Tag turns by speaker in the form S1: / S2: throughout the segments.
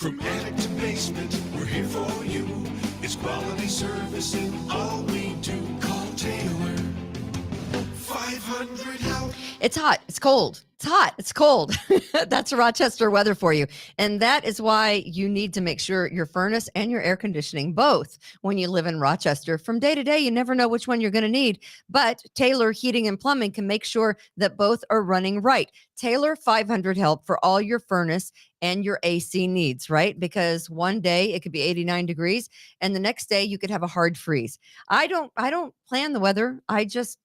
S1: From attic to basement, we're here for you. It's quality service in all we do. Call Taylor. 500 help.
S2: It's hot. It's cold. It's hot. It's cold. That's Rochester weather for you. And that is why you need to make sure your furnace and your air conditioning, both when you live in Rochester. From day to day, you never know which one you're going to need. But Taylor Heating and Plumbing can make sure that both are running right. Taylor 500 help for all your furnace and your AC needs, right? Because one day it could be 89 degrees and the next day you could have a hard freeze. I don't plan the weather. I just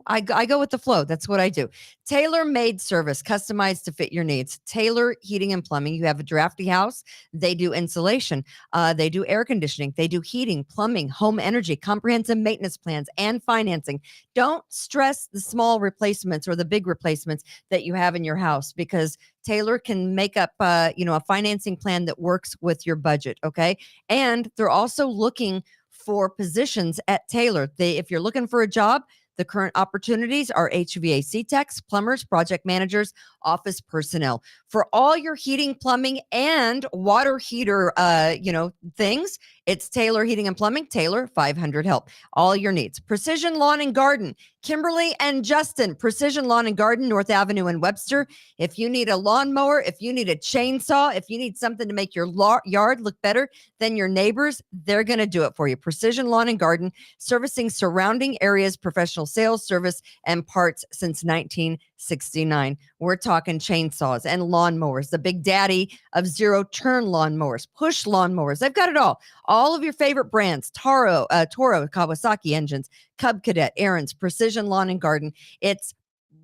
S2: I go with the flow. That's what I do. Tailor-made service, customized to fit your needs. Taylor Heating and Plumbing. You have a drafty house. They do insulation. They do air conditioning. They do heating, plumbing, home energy, comprehensive maintenance plans, and financing. Don't stress the small replacements or the big replacements that you have in your house, because Taylor can make up, a financing plan that works with your budget. Okay. And they're also looking for positions at Taylor. If you're looking for a job, the current opportunities are HVAC techs, plumbers, project managers, office personnel. For all your heating, plumbing, and water heater, things, it's Taylor Heating and Plumbing. Taylor 500 help. All your needs. Precision Lawn and Garden. Kimberly and Justin, Precision Lawn and Garden, North Avenue in Webster. If you need a lawnmower, if you need a chainsaw, if you need something to make your yard look better than your neighbors, they're going to do it for you. Precision Lawn and Garden, servicing surrounding areas, professional sales, service, and parts since 1969. We're talking chainsaws and lawnmowers, the big daddy of zero-turn lawnmowers, push lawnmowers. They've got it all. All of your favorite brands, Toro, Kawasaki engines, Cub Cadet, Aaron's, Precision Lawn and Garden. It's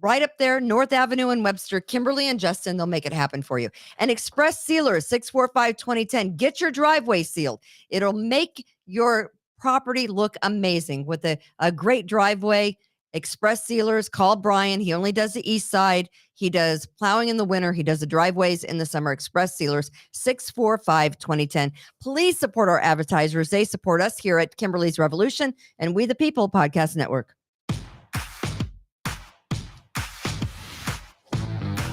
S2: right up there, North Avenue in Webster. Kimberly and Justin, they'll make it happen for you. And Express Sealers, 645-2010. Get your driveway sealed. It'll make your property look amazing with a great driveway. Express Sealers, call Brian. He only does the east side. He does plowing in the winter. He does the driveways in the summer. Express Sealers, 645-2010. Please support our advertisers. They support us here at Kimberly's Revolution and We the People Podcast Network.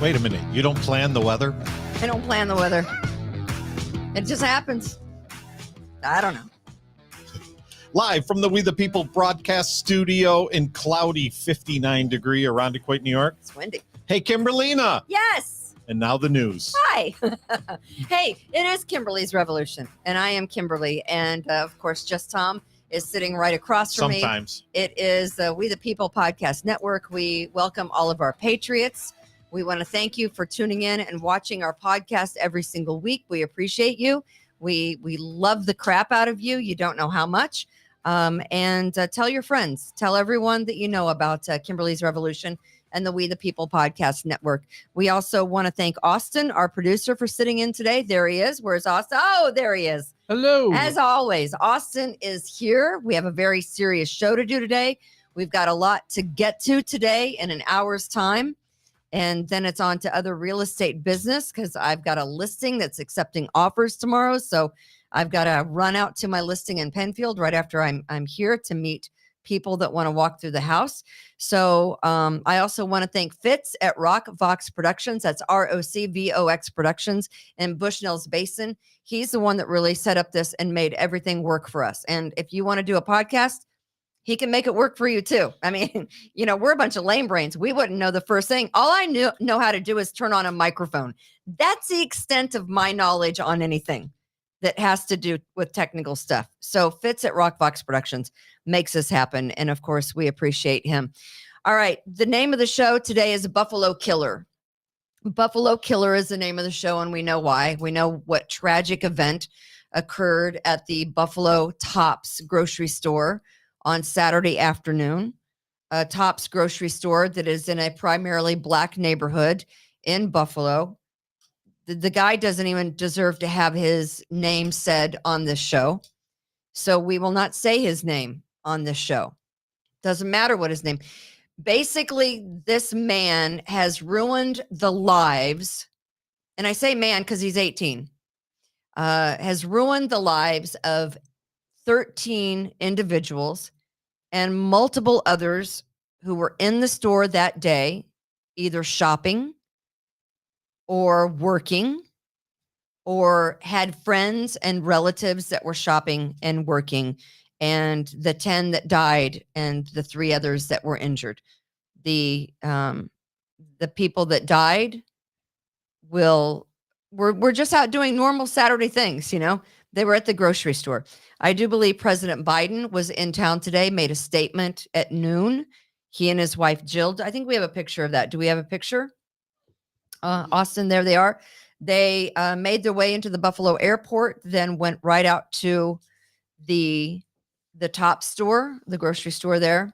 S3: Wait a minute. You don't plan the weather?
S2: I don't plan the weather. It just happens. I don't know.
S3: Live from the We the People broadcast studio in cloudy 59-degree Irondequoit, New York.
S2: It's windy.
S3: Hey, Kimberlina.
S2: Yes.
S3: And now the news.
S2: Hi. Hey, it is Kimberly's Revolution, and I am Kimberly. And, of course, Just Tom is sitting right across from me.
S3: Sometimes.
S2: It is the We the People Podcast Network. We welcome all of our patriots. We want to thank you for tuning in and watching our podcast every single week. We appreciate you. We love the crap out of you. You don't know how much. And tell your friends, tell everyone that you know about Kimberly's Revolution and the We the People Podcast Network. We also want to thank Austin, our producer, for sitting in today. There he is. Where's Austin? Oh, there he is.
S4: Hello.
S2: As always, Austin is here. We have a very serious show to do today. We've got a lot to get to today in an hour's time. And then it's on to other real estate business, because I've got a listing that's accepting offers tomorrow. So I've got to run out to my listing in Penfield right after I'm here to meet people that want to walk through the house. So I also want to thank Fitz at Rock Vox Productions. That's ROCVOX Productions in Bushnell's Basin. He's the one that really set up this and made everything work for us. And if you want to do a podcast, he can make it work for you too. I mean, we're a bunch of lame brains. We wouldn't know the first thing. All I know how to do is turn on a microphone. That's the extent of my knowledge on anything that has to do with technical stuff. So Fitz at Rock Vox Productions makes this happen. And of course, we appreciate him. All right. The name of the show today is Buffalo Killer. Buffalo Killer is the name of the show, and we know why. We know what tragic event occurred at the Buffalo Tops grocery store on Saturday afternoon. A Tops grocery store that is in a primarily Black neighborhood in Buffalo. The guy doesn't even deserve to have his name said on this show. So we will not say his name on this show. Doesn't matter what his name. Basically, this man has ruined the lives, and I say man because he's 18, has ruined the lives of 13 individuals and multiple others who were in the store that day, either shopping or working or had friends and relatives that were shopping and working, and the 10 that died and the 3 others that were injured. The people that died we're just out doing normal Saturday things, They were at the grocery store. I do believe President Biden was in town today, made a statement at noon. He and his wife Jill. I think we have a picture of that. Do we have a picture? Austin, there they are. They made their way into the Buffalo airport, then went right out to the top store, the grocery store there,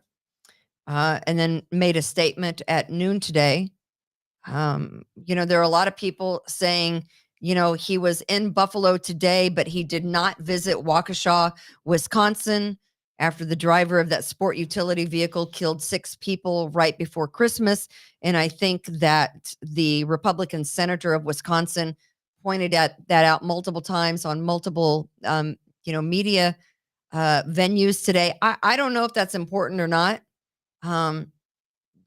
S2: and then made a statement at noon today. There are a lot of people saying, he was in Buffalo today, but he did not visit Waukesha, Wisconsin, after the driver of that sport utility vehicle killed 6 people right before Christmas. And I think that the Republican senator of Wisconsin pointed that out multiple times on multiple, media venues today. I don't know if that's important or not.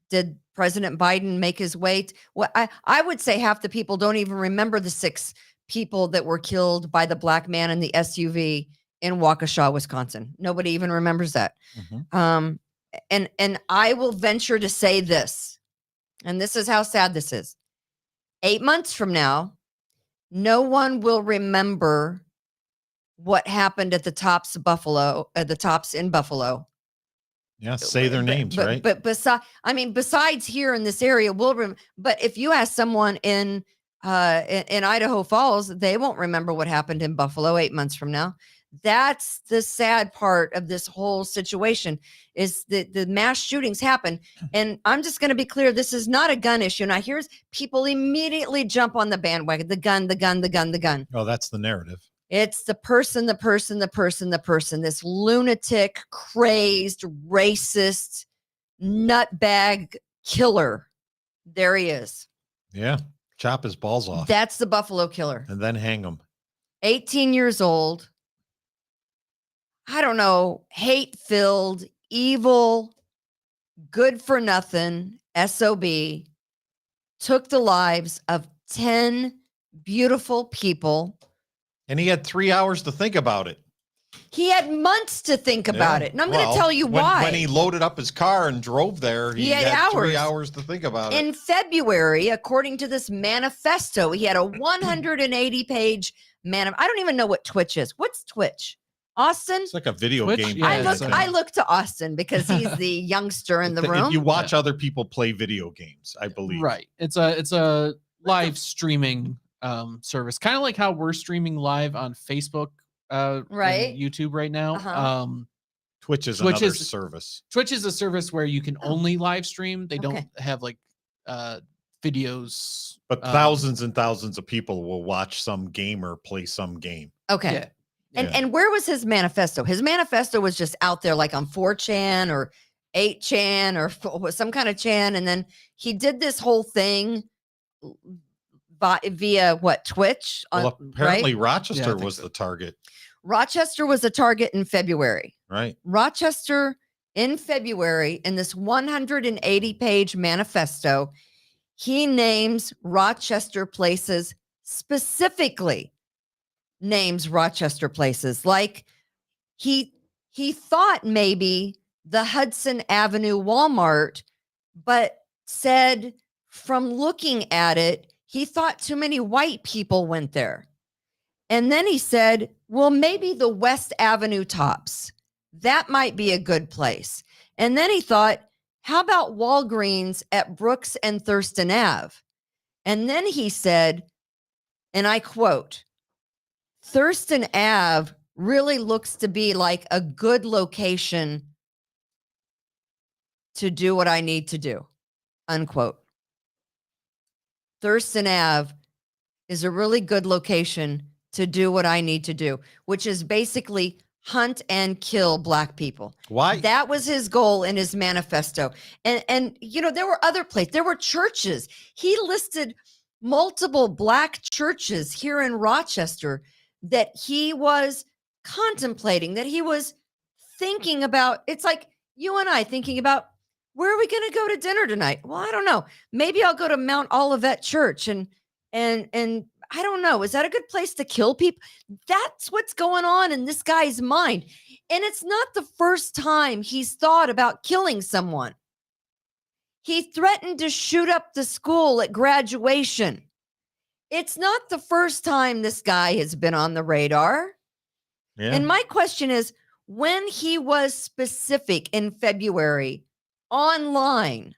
S2: Did President Biden make his way? I would say half the people don't even remember the 6 people that were killed by the black man in the SUV in Waukesha, Wisconsin. Nobody even remembers that. Mm-hmm. And I will venture to say this, and this is how sad this is. 8 months from now, no one will remember what happened at the Tops in Buffalo.
S3: Yeah, say their names, right?
S2: But besides here in this area, but if you ask someone in Idaho Falls, they won't remember what happened in Buffalo 8 months from now. That's the sad part of this whole situation, is that the mass shootings happen. And I'm just going to be clear, this is not a gun issue. Now, here's people immediately jump on the bandwagon, the gun.
S3: Oh, that's the narrative.
S2: It's the person, this lunatic, crazed, racist, nutbag killer. There he is.
S3: Yeah. Chop his balls off.
S2: That's the Buffalo killer.
S3: And then hang him.
S2: 18 years old. I don't know, hate-filled, evil, good for nothing, SOB, took the lives of 10 beautiful people.
S3: And he had 3 hours to think about it.
S2: He had months to think about it. And I'm going to tell you why.
S3: When he loaded up his car and drove there, he had 3 hours to think about it.
S2: In February, according to this manifesto, he had a 180-page I don't even know what Twitch is. What's Twitch? Austin?
S3: It's like a video
S4: Twitch?
S3: game.
S4: Yeah,
S2: I look to Austin because he's the youngster in the room.
S3: You watch other people play video games, I believe.
S4: Right. It's a live streaming service, kind of like how we're streaming live on Facebook,
S2: right?
S4: and YouTube right now.
S2: Uh-huh.
S3: Twitch is another service.
S4: Twitch is a service where you can only live stream. They don't have like videos.
S3: But thousands and thousands of people will watch some gamer play some game.
S2: Okay.
S4: Yeah.
S2: And where was his manifesto? His manifesto was just out there like on 4chan or 8chan or some kind of chan. And then he did this whole thing via Twitch?
S3: Well, apparently
S2: right?
S3: Rochester was the target.
S2: Rochester was the target in February.
S3: Right.
S2: Rochester in February, in this 180-page manifesto, he names Rochester places, specifically names Rochester places. Like he thought maybe the Hudson Avenue Walmart, but said from looking at it, he thought too many white people went there. And then he said, well, maybe the West Avenue Tops. That might be a good place. And then he thought, how about Walgreens at Brooks and Thurston Ave? And then he said, and I quote, Thurston Ave really looks to be like a good location to do what I need to do, unquote. Thurston Ave is a really good location to do what I need to do, which is basically hunt and kill Black people.
S3: Why?
S2: That was his goal in his manifesto. And there were other places. There were churches. He listed multiple Black churches here in Rochester that he was contemplating, that he was thinking about. It's like you and I thinking about, where are we going to go to dinner tonight? Well, I don't know. Maybe I'll go to Mount Olivet Church and I don't know. Is that a good place to kill people? That's what's going on in this guy's mind. And it's not the first time he's thought about killing someone. He threatened to shoot up the school at graduation. It's not the first time this guy has been on the radar.
S3: Yeah.
S2: And my question is, when he was specific in February online,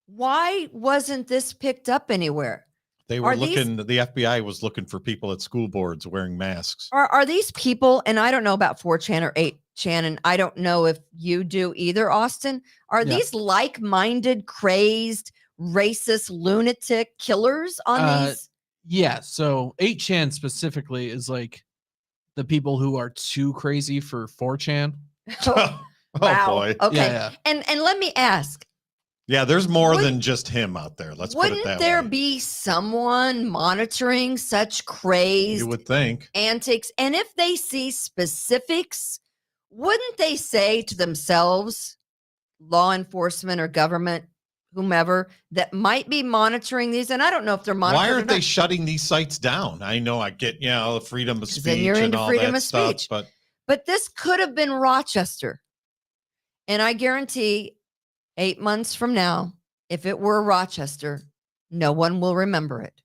S2: why wasn't this picked up anywhere?
S3: They were
S2: Are these-
S3: looking, the FBI was looking for people at school boards wearing masks.
S2: Are these people, and I don't know about 4chan or 8chan, and I don't know if you do either, Austin, are
S4: Yeah.
S2: these like-minded, crazed, racist, lunatic killers on these?
S4: Yeah. So 8chan specifically is like the people who are too crazy for 4chan.
S3: Oh,
S2: Wow.
S3: boy.
S2: Okay.
S4: Yeah.
S2: And let me ask,
S3: Yeah, there's more
S2: Would-
S3: than just him out there. Let's put it
S2: wouldn't
S3: that
S2: there
S3: way.
S2: be someone monitoring such crazed
S3: You would think.
S2: antics? And if they see specifics, wouldn't they say to themselves, law enforcement or government, whomever, that might be monitoring these? And I don't know if they're monitoring.
S3: Why aren't they shutting these sites down? I know I get, the freedom of
S2: 'Cause then
S3: speech
S2: you're
S3: and
S2: into
S3: all
S2: freedom
S3: that
S2: of
S3: stuff,
S2: speech.
S3: but
S2: this could have been Rochester. And I guarantee 8 months from now, if it were Rochester, no one will remember it.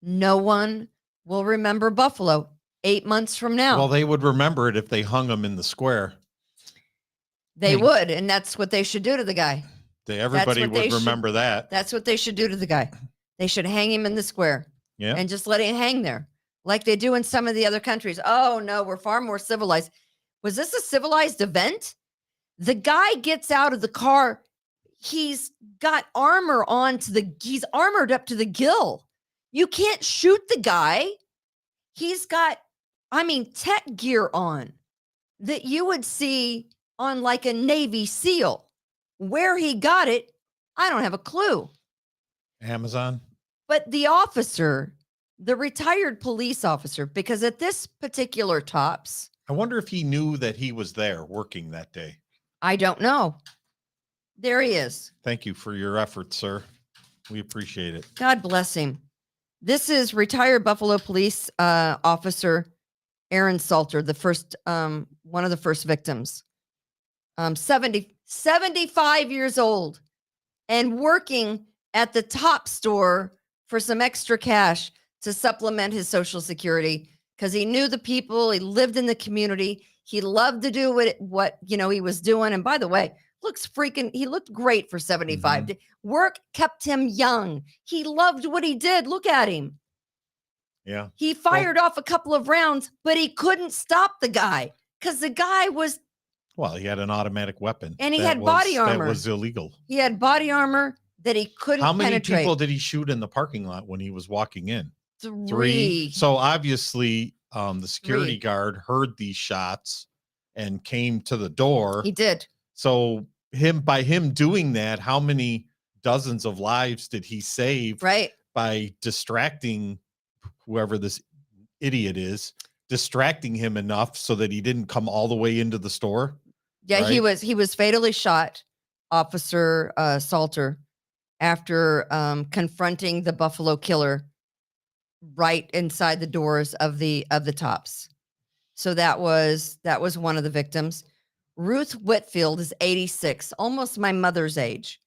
S2: No one will remember Buffalo 8 months from now.
S3: well, they would remember it if they hung him in the square.
S2: They
S4: Hey.
S2: would, and that's what they should do to the guy.
S3: Everybody
S2: what they
S3: would remember that.
S2: That's what they should do to the guy. They should hang him in the square
S3: Yeah.
S2: and just let him hang there like they do in some of the other countries. Oh, no, we're far more civilized. Was this a civilized event? The guy gets out of the car. He's got armor on he's armored up to the gill. You can't shoot the guy. He's got, tech gear on that you would see on like a Navy SEAL. Where he got it, I don't have a clue.
S3: Amazon.
S2: But the officer, the retired police officer, because at this particular Tops,
S3: I wonder if he knew that he was there working that day.
S2: I don't know. There he is.
S3: Thank you for your efforts, sir. We appreciate it.
S2: God bless him. This is retired Buffalo police officer Aaron Salter, the first one of the first victims. 75 years old and working at the Top store for some extra cash to supplement his Social Security because he knew the people, he lived in the community, he loved to do what he was doing. And by the way, he looked great for 75. Work kept him young. He loved what he did. Look at him.
S3: Yeah.
S2: He fired off a couple of rounds, but he couldn't stop the guy because the guy was,
S3: Well, he had an automatic weapon.
S2: And he
S3: That
S2: had body
S3: That
S2: armor.
S3: was illegal.
S2: he had body armor that he couldn't
S3: How many
S2: penetrate.
S3: people did he shoot in the parking lot when he was walking in?
S2: Three.
S3: So obviously, the security
S2: Three.
S3: guard heard these shots and came to the door.
S2: He did.
S3: So by him doing that, how many dozens of lives did he save
S2: Right.
S3: by distracting whoever this idiot is, distracting him enough so that he didn't come all the way into the store?
S2: Yeah, he
S3: Right.
S2: was fatally shot, Officer Salter, after confronting the Buffalo killer right inside the doors of the Tops. So that was one of the victims. Ruth Whitfield is 86, almost my mother's age.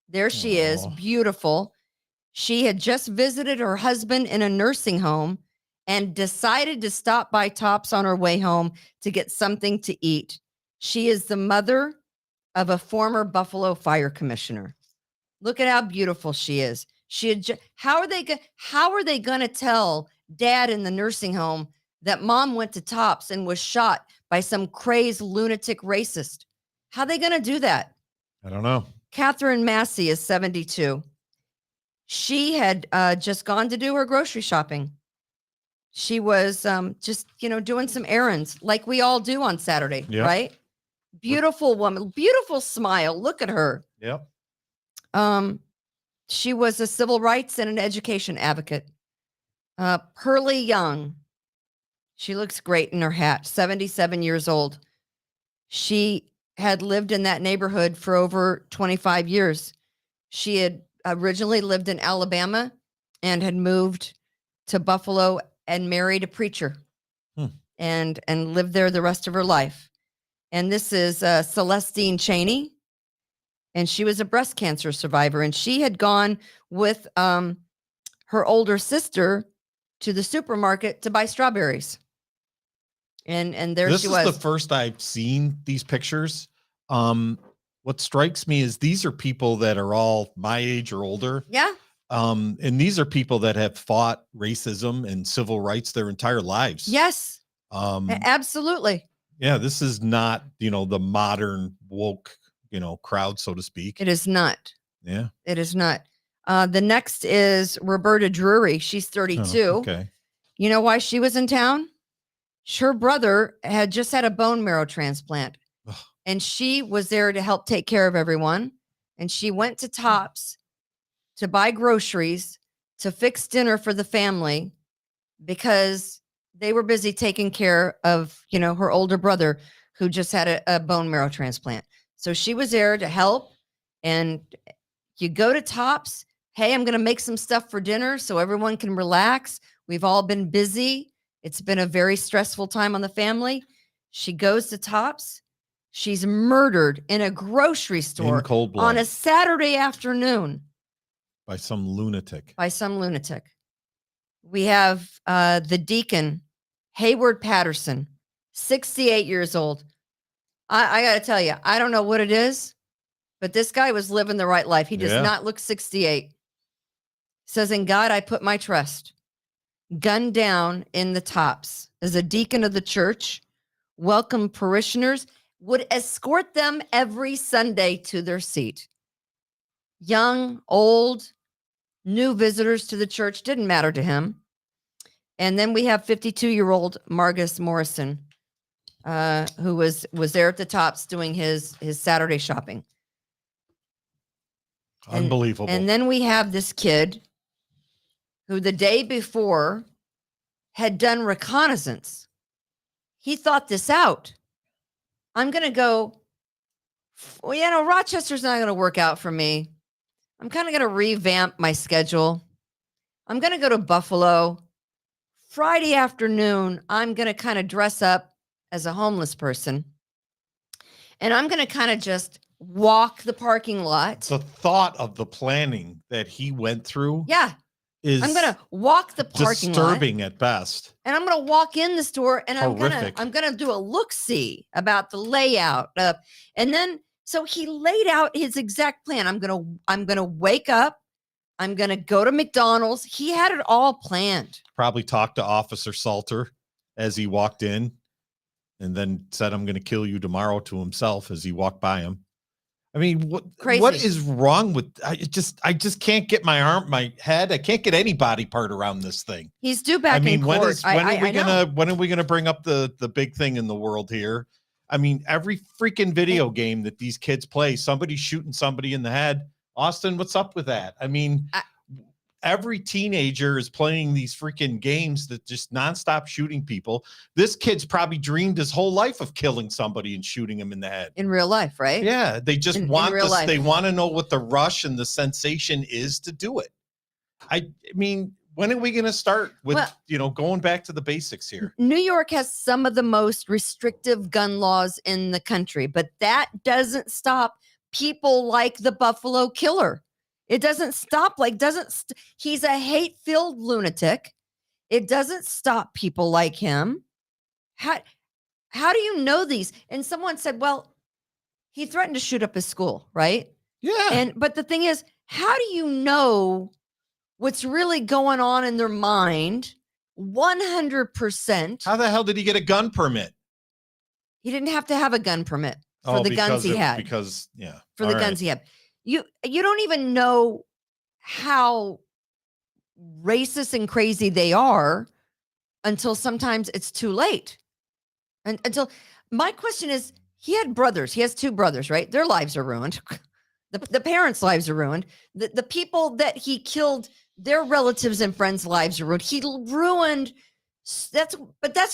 S2: There she is,
S3: Aw.
S2: beautiful. She had just visited her husband in a nursing home and decided to stop by Tops on her way home to get something to eat. She is the mother of a former Buffalo fire commissioner. Look at how beautiful she is. She had how are they going to tell dad in the nursing home that mom went to Tops and was shot by some crazed lunatic racist? How are they going to do that?
S3: I don't know.
S2: Catherine Massey is 72. She had just gone to do her grocery shopping. She was just, doing some errands like we all do on Saturday,
S3: Yeah.
S2: right? Beautiful woman, beautiful smile. Look at her.
S3: Yep.
S2: She was a civil rights and an education advocate. Pearly Young. She looks great in her hat, 77 years old. She had lived in that neighborhood for over 25 years. She had originally lived in Alabama and had moved to Buffalo and married a preacher and lived there the rest of her life. And this is Celestine Cheney. And she was a breast cancer survivor. And she had gone with her older sister to the supermarket to buy strawberries. And there she was.
S3: This is the first I've seen these pictures. What strikes me is these are people that are all my age or older.
S2: Yeah.
S3: And these are people that have fought racism and civil rights their entire lives.
S2: Yes. Absolutely.
S3: Yeah, this is not, the modern woke, crowd, so to speak.
S2: It is not.
S3: Yeah.
S2: It is not. The next is Roberta Drury. She's 32.
S3: Oh, okay.
S2: You know why she was in town? Her brother had just had a bone marrow transplant.
S3: Ugh.
S2: And she was there to help take care of everyone. And she went to Tops to buy groceries, to fix dinner for the family, because they were busy taking care of, her older brother who just had a bone marrow transplant. So she was there to help. And you go to Tops. Hey, I'm going to make some stuff for dinner so everyone can relax. We've all been busy. It's been a very stressful time on the family. She goes to Tops. She's murdered in a grocery store
S3: In cold blood.
S2: on a Saturday afternoon.
S3: By some lunatic.
S2: We have the Deacon, Hayward Patterson, 68 years old. I got to tell you, I don't know what it is, but this guy was living the right life. He does not look 68. Says, in God, I put my trust. Gunned down in the Tops as a deacon of the church, welcomed parishioners, would escort them every Sunday to their seat. Young, old, new visitors to the church, didn't matter to him. And then we have 52-year-old Margus Morrison, who was there at the Tops doing his Saturday shopping.
S3: Unbelievable.
S2: And then we have this kid who the day before had done reconnaissance. He thought this out. I'm going to go, Rochester's not going to work out for me. I'm kind of going to revamp my schedule. I'm going to go to Buffalo. Friday afternoon, I'm going to kind of dress up as a homeless person. And I'm going to kind of just walk the parking lot.
S3: The thought of the planning that he went through.
S2: Yeah. I'm going to walk the parking lot.
S3: Disturbing at best.
S2: And I'm going to walk in the store and I'm
S3: Horrific.
S2: going to do a look-see about the layout. And then, so he laid out his exact plan. I'm going to wake up. I'm going to go to McDonald's. He had it all planned.
S3: Probably talked to Officer Salter as he walked in and then said, I'm going to kill you tomorrow to himself as he walked by him. I mean, what is wrong with, I just can't get my head. I can't get any body part around this thing.
S2: He's due back in court.
S3: When are we going to bring up the big thing in the world here? I mean, every freaking video game that these kids play, somebody's shooting somebody in the head. Austin, what's up with that? I mean, every teenager is playing these freaking games that just nonstop shooting people. This kid's probably dreamed his whole life of killing somebody and shooting him in the head.
S2: In real life, right?
S3: Yeah. They just want this. They want to know what the rush and the sensation is to do it. I mean, when are we going to start with, going back to the basics here?
S2: New York has some of the most restrictive gun laws in the country, but that doesn't stop people like the Buffalo Killer. It doesn't stop. He's a hate-filled lunatic. It doesn't stop people like him. How do you know these? And someone said, well, he threatened to shoot up his school, right?
S3: Yeah.
S2: But the thing is, how do you know what's really going on in their mind 100%?
S3: How the hell did he get a gun permit?
S2: He didn't have to have a gun permit for the guns he had. For the guns he had. You don't even know how racist and crazy they are until sometimes it's too late. And until my question is, he had brothers. He has two brothers, right? Their lives are ruined. The parents' lives are ruined. The people that he killed, their relatives and friends' lives are ruined. He ruined. That's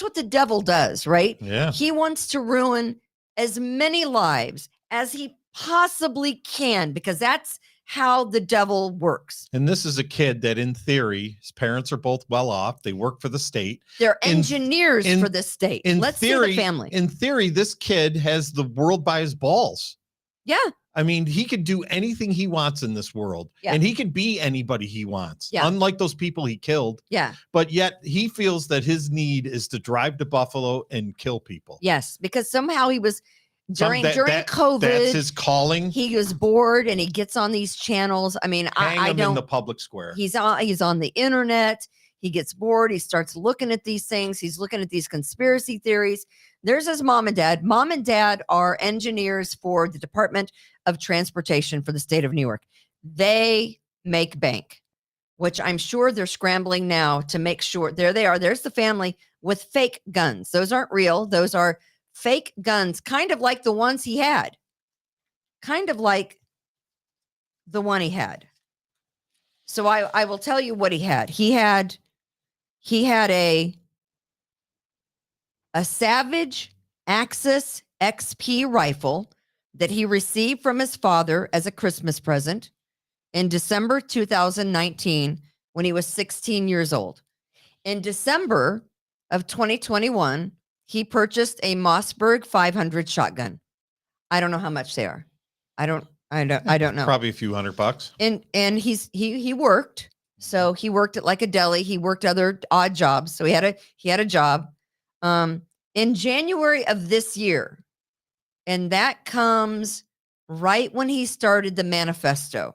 S2: what the devil does, right?
S3: Yeah.
S2: He wants to ruin as many lives as he possibly can, because that's how the devil works.
S3: And this is a kid that, in theory, his parents are both well off. They work for the state.
S2: They're
S3: In-
S2: engineers
S3: in-
S2: for the state.
S3: In
S2: Let's
S3: theory,
S2: see the family.
S3: In theory, this kid has the world by his balls.
S2: Yeah.
S3: I mean, he could do anything he wants in this world,
S2: Yeah.
S3: and he could be anybody he wants,
S2: Yeah.
S3: unlike those people he killed.
S2: Yeah.
S3: But yet he feels that his need is to drive to Buffalo and kill people.
S2: Yes. Because somehow he was during
S3: That-
S2: COVID.
S3: That's his calling.
S2: He was bored and he gets on these channels. I mean,
S3: Hang
S2: I
S3: him
S2: don't.
S3: in the public square.
S2: He's on the internet. He gets bored. He starts looking at these things. He's looking at these conspiracy theories. There's his mom and dad. Mom and dad are engineers for the Department of Transportation for the state of New York. They make bank, which I'm sure they're scrambling now to make sure. There they are. There's the family with fake guns. Those aren't real. Those are fake guns, kind of like the ones he had. Kind of like the one he had. So I will tell you what he had. He had a Savage Axis XP rifle that he received from his father as a Christmas present in December 2019 when he was 16 years old. In December of 2021, he purchased a Mossberg 500 shotgun. I don't know how much they are. I don't know.
S3: Probably a few $100.
S2: And he worked. So he worked at like a deli. He worked other odd jobs. So he had a job. In January of this year, and that comes right when he started the manifesto,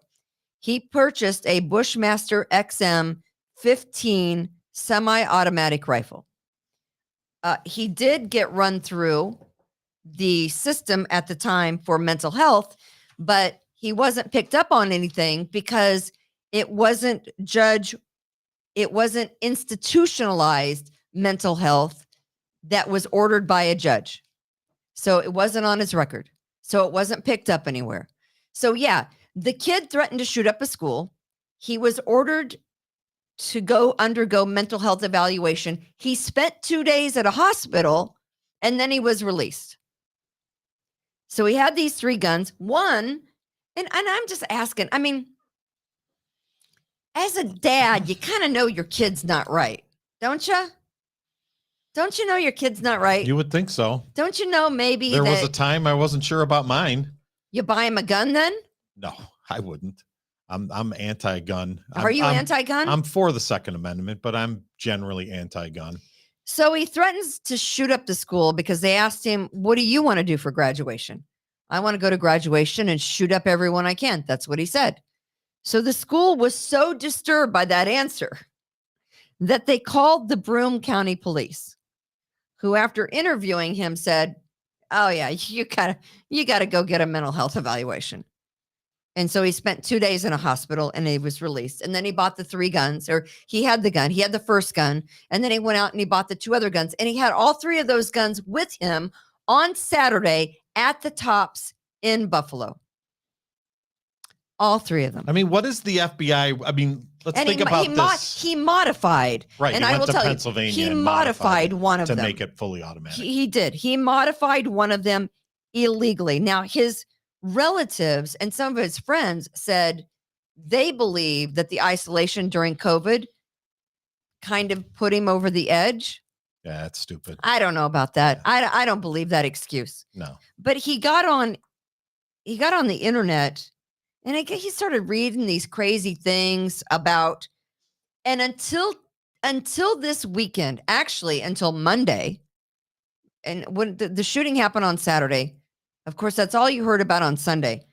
S2: he purchased a Bushmaster XM 15 semi-automatic rifle. He did get run through the system at the time for mental health, but he wasn't picked up on anything because it wasn't institutionalized mental health that was ordered by a judge. So it wasn't on his record. So it wasn't picked up anywhere. So yeah, the kid threatened to shoot up a school. He was ordered to go undergo mental health evaluation. He spent 2 days at a hospital and then he was released. So he had these 3 guns. One, and I'm just asking, I mean, as a dad, you kind of know your kid's not right, don't you? Don't you know your kid's not right?
S3: You would think so.
S2: Don't you know maybe
S3: There was
S2: that
S3: a time I wasn't sure about mine.
S2: you buy him a gun then?
S3: No, I wouldn't. I'm anti-gun.
S2: Are you anti-gun?
S3: I'm for the Second Amendment, but I'm generally anti-gun.
S2: So he threatens to shoot up the school because they asked him, what do you want to do for graduation? I want to go to graduation and shoot up everyone I can. That's what he said. So the school was so disturbed by that answer that they called the Broome County Police, who after interviewing him said, oh yeah, you gotta go get a mental health evaluation. And so he spent 2 days in a hospital and he was released. And then he bought the 3 guns, or he had the gun. He had the first gun. And then he went out and he bought the 2 other guns. And he had all 3 of those guns with him on Saturday at the Tops in Buffalo. All 3 of them.
S3: I mean, what is the FBI? I mean, let's think about this.
S2: He modified.
S3: Right.
S2: And
S3: He
S2: I
S3: went
S2: will
S3: to
S2: tell
S3: Pennsylvania
S2: you, he
S3: and
S2: modified one of
S3: to
S2: them.
S3: make it fully automatic.
S2: He did. He modified one of them illegally. Now, his relatives and some of his friends said they believe that the isolation during COVID kind of put him over the edge.
S3: Yeah, that's stupid.
S2: I don't know about that. I don't believe that excuse.
S3: No.
S2: But he got on the internet and he started reading these crazy things about, and until this weekend, actually until Monday, and when the shooting happened on Saturday, of course, that's all you heard about on Sunday.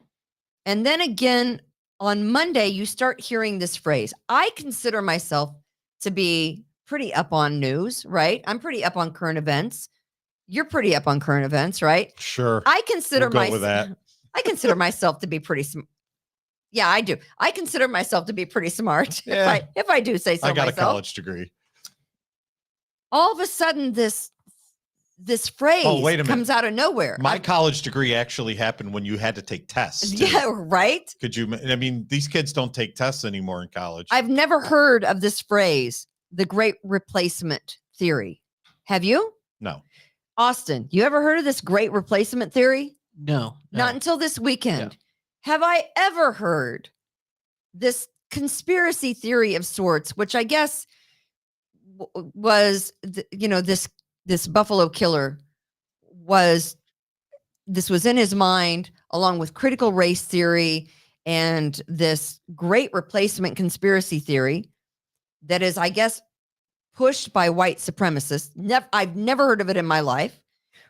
S2: And then again, on Monday, you start hearing this phrase. I consider myself to be pretty up on news, right? I'm pretty up on current events. You're pretty up on current events, right?
S3: Sure.
S2: I consider
S3: We'll go with that.
S2: I consider myself to be pretty smart. Yeah, I do. I consider myself to be pretty smart.
S3: Yeah.
S2: If I do say so
S3: I got
S2: myself.
S3: a college degree.
S2: All of a sudden, this phrase
S3: wait a minute.
S2: comes out of nowhere.
S3: My college degree actually happened when you had to take tests. too.
S2: Yeah, right.
S3: Could you? I mean, these kids don't take tests anymore in college.
S2: I've never heard of this phrase, the great replacement theory. Have you?
S3: No.
S2: Austin, you ever heard of this great replacement theory?
S4: No.
S2: Not until this weekend. Have I ever heard this conspiracy theory of sorts, which I guess was, this Buffalo killer this was in his mind, along with critical race theory and this great replacement conspiracy theory that is, I guess, pushed by white supremacists. I've never heard of it in my life,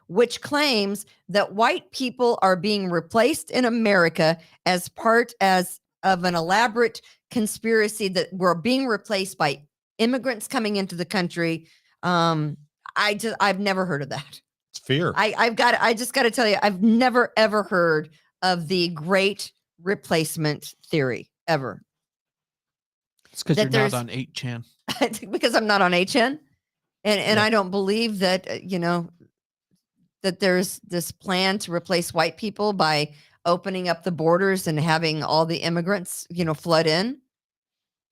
S2: which claims that white people are being replaced in America as part of an elaborate conspiracy that we're being replaced by immigrants coming into the country. I've never heard of that.
S3: It's fear.
S2: I just got to tell you, I've never ever heard of the great replacement theory ever.
S4: It's because you're not on 8chan.
S2: Because I'm not on 8chan, and I don't believe that that there's this plan to replace white people by opening up the borders and having all the immigrants flood in.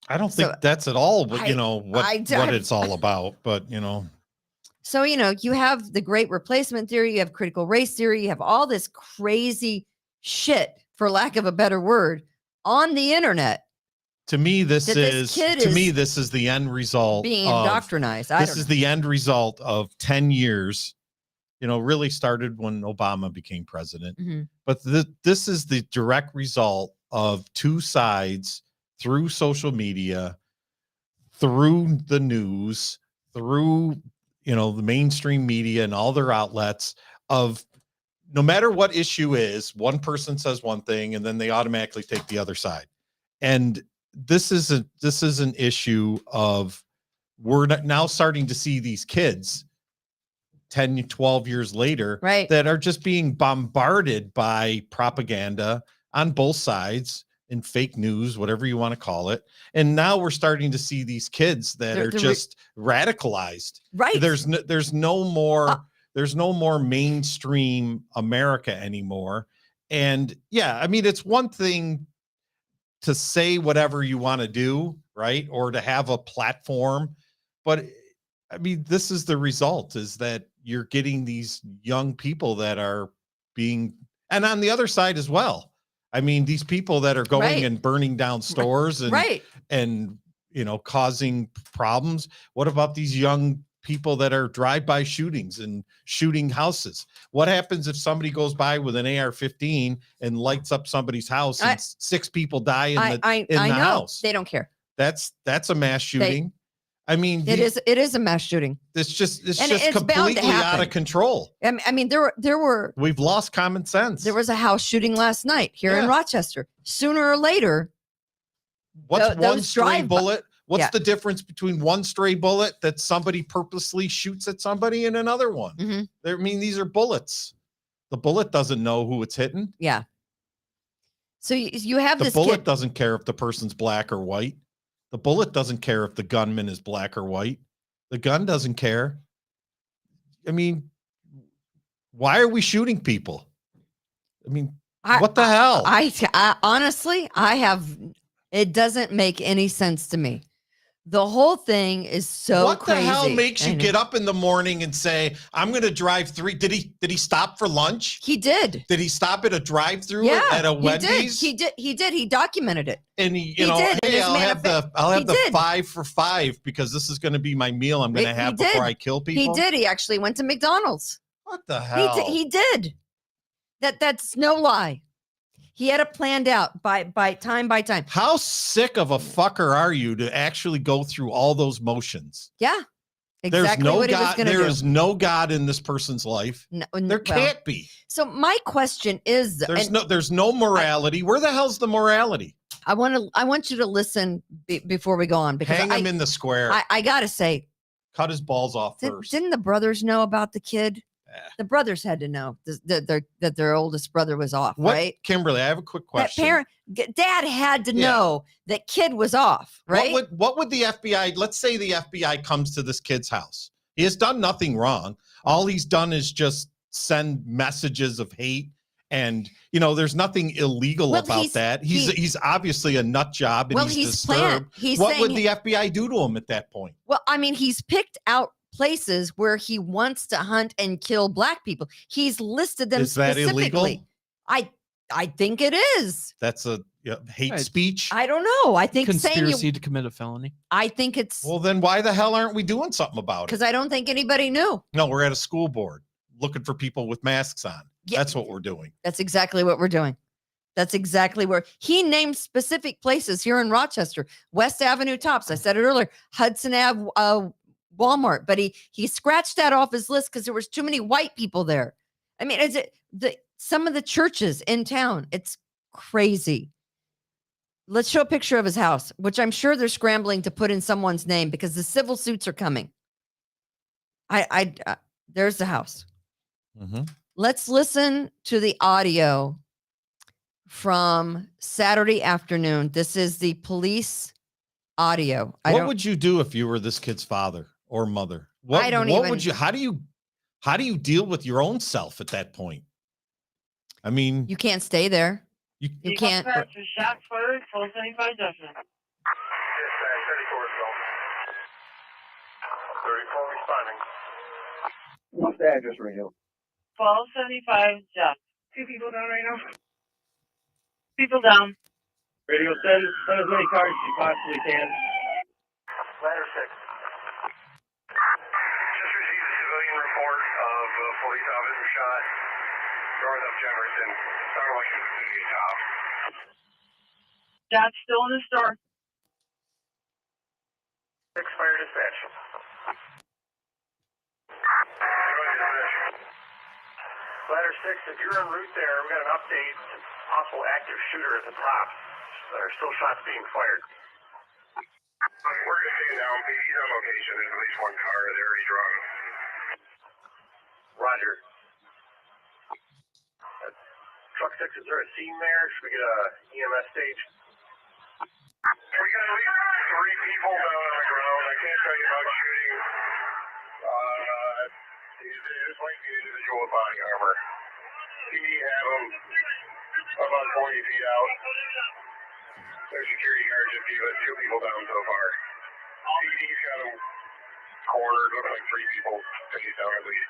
S3: I don't think that's at all what it's all about, but
S2: So, you have the great replacement theory, you have critical race theory, you have all this crazy shit, for lack of a better word, on the internet.
S3: To me, this is the end result.
S2: Being indoctrinized.
S3: This is the end result of 10 years, really started when Obama became president.
S2: Mm-hmm.
S3: But this is the direct result of two sides through social media, through the news, through the mainstream media and all their outlets, of no matter what issue is, one person says one thing and then they automatically take the other side. And this is an issue of, we're now starting to see these kids 10, 12 years later,
S2: right,
S3: that are just being bombarded by propaganda on both sides and fake news, whatever you want to call it. And now we're starting to see these kids that are just radicalized.
S2: Right.
S3: There's no more mainstream America anymore. And yeah, I mean, it's one thing to say whatever you want to do, right? Or to have a platform. But I mean, this is the result, is that you're getting these young people that are being, and on the other side as well. I mean, these people that are going and burning down stores and causing problems. What about these young people that are drive-by shootings and shooting houses? What happens if somebody goes by with an AR-15 and lights up somebody's house and 6 people die in the house?
S2: They don't care.
S3: That's a mass shooting. I mean,
S2: it is a mass shooting.
S3: It's completely out of control.
S2: I mean,
S3: we've lost common sense.
S2: There was a house shooting last night here in Rochester. Sooner or later,
S3: what's one stray bullet? What's the difference between one stray bullet that somebody purposely shoots at somebody and another one?
S2: Mm-hmm.
S3: I mean, these are bullets. The bullet doesn't know who it's hitting.
S2: Yeah. So you have
S3: the
S2: this
S3: bullet
S2: kid.
S3: Doesn't care if the person's black or white. The bullet doesn't care if the gunman is black or white. The gun doesn't care. I mean, why are we shooting people? I mean, what the hell?
S2: I honestly, it doesn't make any sense to me. The whole thing is so crazy.
S3: What the hell makes you get up in the morning and say, I'm going to drive 3? Did he stop for lunch?
S2: He did.
S3: Did he stop at a drive-through at a Wendy's?
S2: He did. He documented it.
S3: And hey, I'll have the 5 for $5 because this is going to be my meal I'm going to have before I kill people.
S2: He did. He actually went to McDonald's.
S3: What the hell?
S2: He did. That's no lie. He had it planned out by time.
S3: How sick of a fucker are you to actually go through all those motions?
S2: Yeah, exactly what he was going to do.
S3: There is no God in this person's life. No, there can't be.
S2: So my question is,
S3: there's no morality. Where the hell's the morality?
S2: I want you to listen before we go on, because
S3: hang him in the square.
S2: I gotta say,
S3: cut his balls off first.
S2: Didn't the brothers know about the kid? The brothers had to know that their oldest brother was off, right?
S3: Kimberly, I have a quick question.
S2: Dad had to know that kid was off, right?
S3: What would the FBI, let's say the FBI comes to this kid's house. He has done nothing wrong. All he's done is just send messages of hate. And, there's nothing illegal about that. He's obviously a nut job and he's disturbed. What would the FBI do to him at that point?
S2: Well, I mean, he's picked out places where he wants to hunt and kill black people. He's listed them specifically.
S3: Is that illegal?
S2: I think it is.
S3: That's a hate
S4: Right.
S3: speech.
S2: I don't know. I think
S4: Conspiracy to commit a felony.
S2: I think it's
S3: Well, then why the hell aren't we doing something about it?
S2: because I don't think anybody knew.
S3: No, we're at a school board looking for people with masks on.
S2: Yeah.
S3: That's what we're doing.
S2: That's exactly what we're doing. That's exactly where he named specific places here in Rochester, West Avenue Tops. I said it earlier, Hudson Ave, Walmart, but he scratched that off his list because there was too many white people there. I mean, is it some of the churches in town? It's crazy. Let's show a picture of his house, which I'm sure they're scrambling to put in someone's name because the civil suits are coming. There's the house.
S3: Mm-hmm.
S2: Let's listen to the audio from Saturday afternoon. This is the police audio.
S3: What would you do if you were this kid's father or mother? What would you? How do you deal with your own self at that point? I mean,
S2: you can't stay there. You can't.
S5: Shots fired, 1275 Justin.
S6: 34 responding.
S7: What's the address, radio?
S5: 1275 Jeff. 2 people down right now. People down.
S7: Radio, send as many cars as you possibly can.
S6: Ladder 6. Just received a civilian report of a police officer shot north of Jefferson. Sounded like it was going to be a cop.
S5: Jeff's still in the store.
S6: 6 fire dispatch. Ladder 6, if you're en route there, we got an update. Possible active shooter at the top. There are still shots being fired. We're going to stay down. PD's on location. There's at least one car. They're already drawn. Roger. Truck 6, is there a scene there? Should we get a EMS stage? We got at least 3 people down on the ground. I can't tell you about shooting. This might be an individual with body armor. PD have them about 20 feet out. Their security guard just gave us 2 people down so far. PD's got them cornered, looking like 3 people face down at least.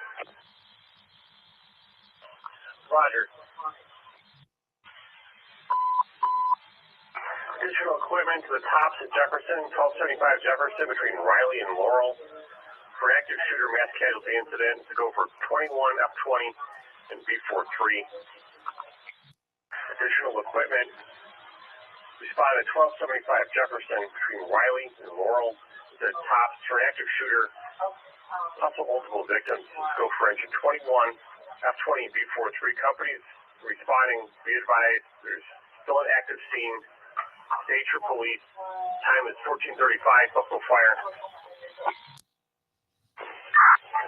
S6: Roger. Additional equipment to the tops at Jefferson, 1275 Jefferson, between Riley and Laurel. For active shooter mass casualty incident, to go for 21 F20 and B43. Additional equipment. We spotted 1275 Jefferson between Riley and Laurel. The tops for an active shooter. Possible multiple victims. Let's go for engine 21 F20 and B43 companies. Responding, be advised, there's still an active scene. Stage for police. Time is 14:35. Buffalo Fire.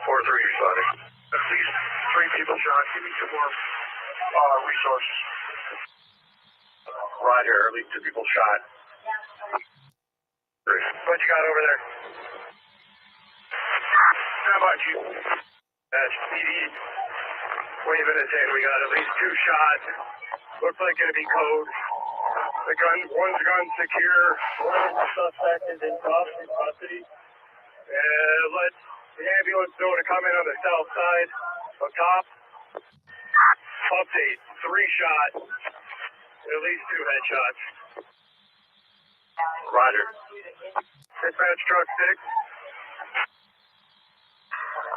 S6: 4-3 responding. At least 3 people shot. Give me 2 more resources. Roger. At least 2 people shot. What you got over there? How about you? That's PD. Waving his hand. We got at least 2 shots. Looks like it'll be code. One's gun secure. One of the suspect is in custody. Let the ambulance know to come in on the south side. Up top. Update. 3 shots. At least 2 headshots. Roger. Dispatch truck 6.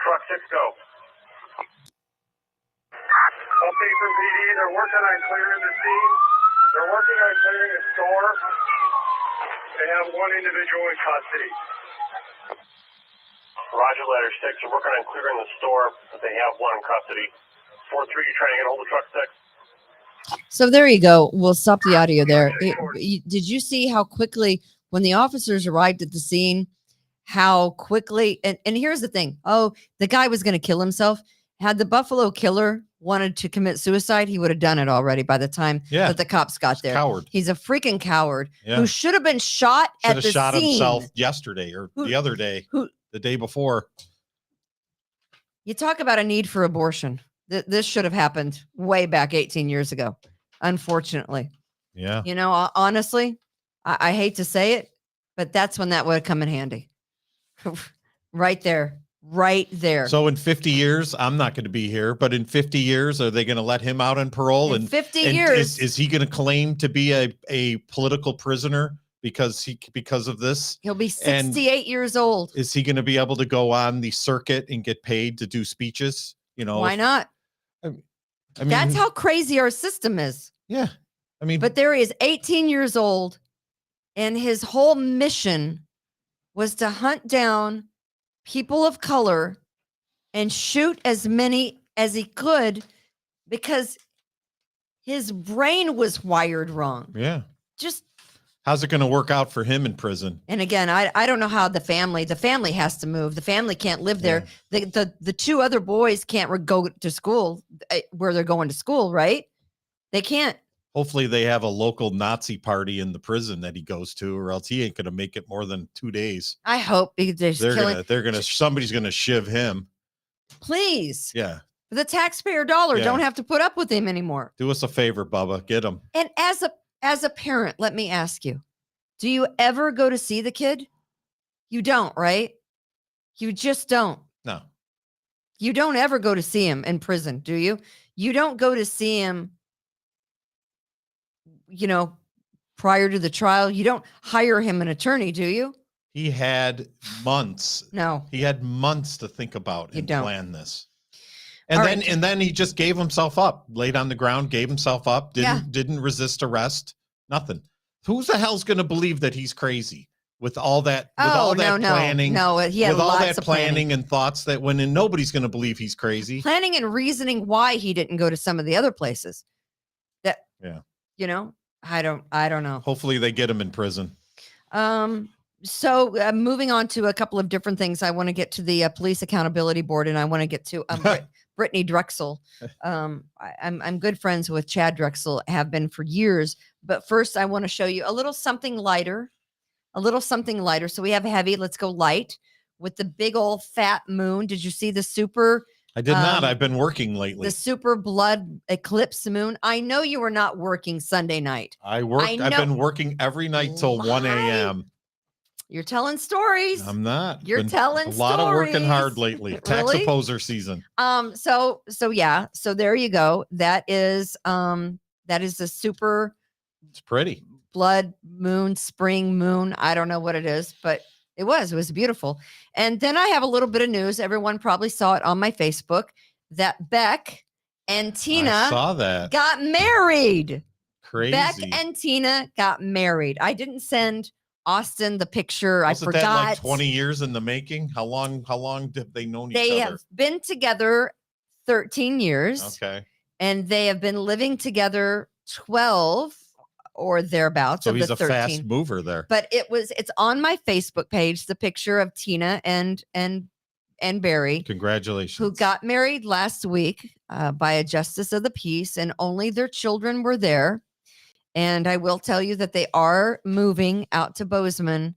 S6: Truck 6 go. Update from PD. They're working on clearing the scene. They're working on clearing a store. They have 1 individual in custody. Roger, ladder 6. They're working on clearing the store, but they have 1 in custody. 4-3, you trying to get hold of truck 6?
S2: So there you go. We'll stop the audio there. Did you see how quickly, when the officers arrived at the scene, how quickly, and here's the thing. Oh, the guy was going to kill himself. Had the Buffalo Killer wanted to commit suicide, he would have done it already by the time that the cops got there.
S3: Coward.
S2: He's a freaking coward who should have been shot at the
S3: shot
S2: scene.
S3: himself yesterday or the other day, the day before.
S2: You talk about a need for abortion. This should have happened way back 18 years ago, unfortunately.
S3: Yeah.
S2: You know, honestly, I hate to say it, but that's when that would have come in handy. Right there. right there.
S3: So in 50 years, I'm not going to be here, but in 50 years, are they going to let him out on parole?
S2: In
S3: And
S2: 50
S3: and
S2: years,
S3: is he going to claim to be a political prisoner because of this?
S2: he'll be
S3: and
S2: 68 years old.
S3: Is he going to be able to go on the circuit and get paid to do speeches?
S2: Why not?
S3: I mean,
S2: That's how crazy our system is.
S3: Yeah. I mean,
S2: But there he is, 18 years old, and his whole mission was to hunt down people of color and shoot as many as he could because his brain was wired wrong.
S3: yeah.
S2: Just
S3: How's it going to work out for him in prison?
S2: And again, I don't know how the family has to move. The family can't live there. The two other boys can't go to school where they're going to school, right? They can't.
S3: Hopefully they have a local Nazi party in the prison that he goes to, or else he ain't going to make it more than 2 days.
S2: I hope because
S3: Somebody's going to shiv him.
S2: Please.
S3: Yeah.
S2: For the taxpayer dollar,
S3: Yeah.
S2: don't have to put up with him anymore.
S3: Do us a favor, Bubba. Get him.
S2: And as a parent, let me ask you, do you ever go to see the kid? You don't, right? You just don't.
S3: No.
S2: You don't ever go to see him in prison, do you? You don't go to see him, prior to the trial. You don't hire him an attorney, do you?
S3: He had months.
S2: No.
S3: He had months to think about
S2: You
S3: and
S2: don't.
S3: plan this. And then he just gave himself up, laid on the ground, gave himself up, didn't resist arrest, nothing. Who's the hell's going to believe that he's crazy with all that planning?
S2: No, he had
S3: with all
S2: lots
S3: that
S2: of planning
S3: and thoughts that went in, nobody's going to believe he's crazy.
S2: Planning and reasoning why he didn't go to some of the other places. I don't know.
S3: Hopefully they get him in prison.
S2: So moving on to a couple of different things. I want to get to the Police Accountability Board, and I want to get to Brittany Drexel. I'm good friends with Chad Drexel, have been for years. But first, I want to show you a little something lighter. So we have heavy. Let's go light with the big old fat moon. Did you see the super?
S3: I did not. I've been working lately.
S2: The super blood eclipse moon. I know you were not working Sunday night.
S3: I've been working every night till 1 a.m.
S2: You're telling stories.
S3: I'm not.
S2: You're telling
S3: a lot of working
S2: stories.
S3: hard lately. Tax
S2: Really?
S3: opposer season.
S2: So there you go. That is the super
S3: It's pretty.
S2: blood moon, spring moon. I don't know what it is, but it was beautiful. And then I have a little bit of news. Everyone probably saw it on my Facebook that Beck and
S3: I
S2: Tina
S3: saw that.
S2: got married.
S3: Crazy.
S2: Beck and Tina got married. I didn't send Austin the picture.
S3: Wasn't
S2: I forgot.
S3: that like 20 years in the making? How long have they known each
S2: They
S3: other?
S2: have been together 13 years.
S3: Okay.
S2: And they have been living together 12 or thereabouts.
S3: So
S2: of
S3: he's
S2: the
S3: a
S2: 13.
S3: fast mover there.
S2: But it's on my Facebook page, the picture of Tina and Barry,
S3: Congratulations.
S2: who got married last week by a justice of the peace, and only their children were there. And I will tell you that they are moving out to Bozeman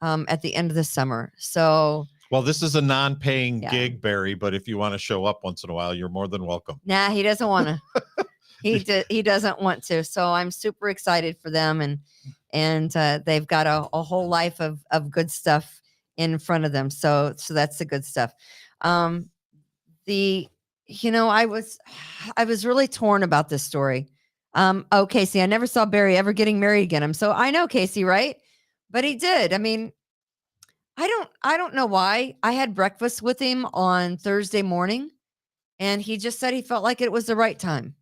S2: at the end of the summer. So,
S3: well, this is a non-paying
S2: Yeah.
S3: gig, Barry, but if you want to show up once in a while, you're more than welcome.
S2: nah, he doesn't want to. He doesn't want to. So I'm super excited for them, and they've got a whole life of good stuff in front of them. So that's the good stuff. I was really torn about this story. Oh, Casey, I never saw Barry ever getting married again. I know Casey, right? But he did. I mean, I don't know why. I had breakfast with him on Thursday morning, and he just said he felt like it was the right time.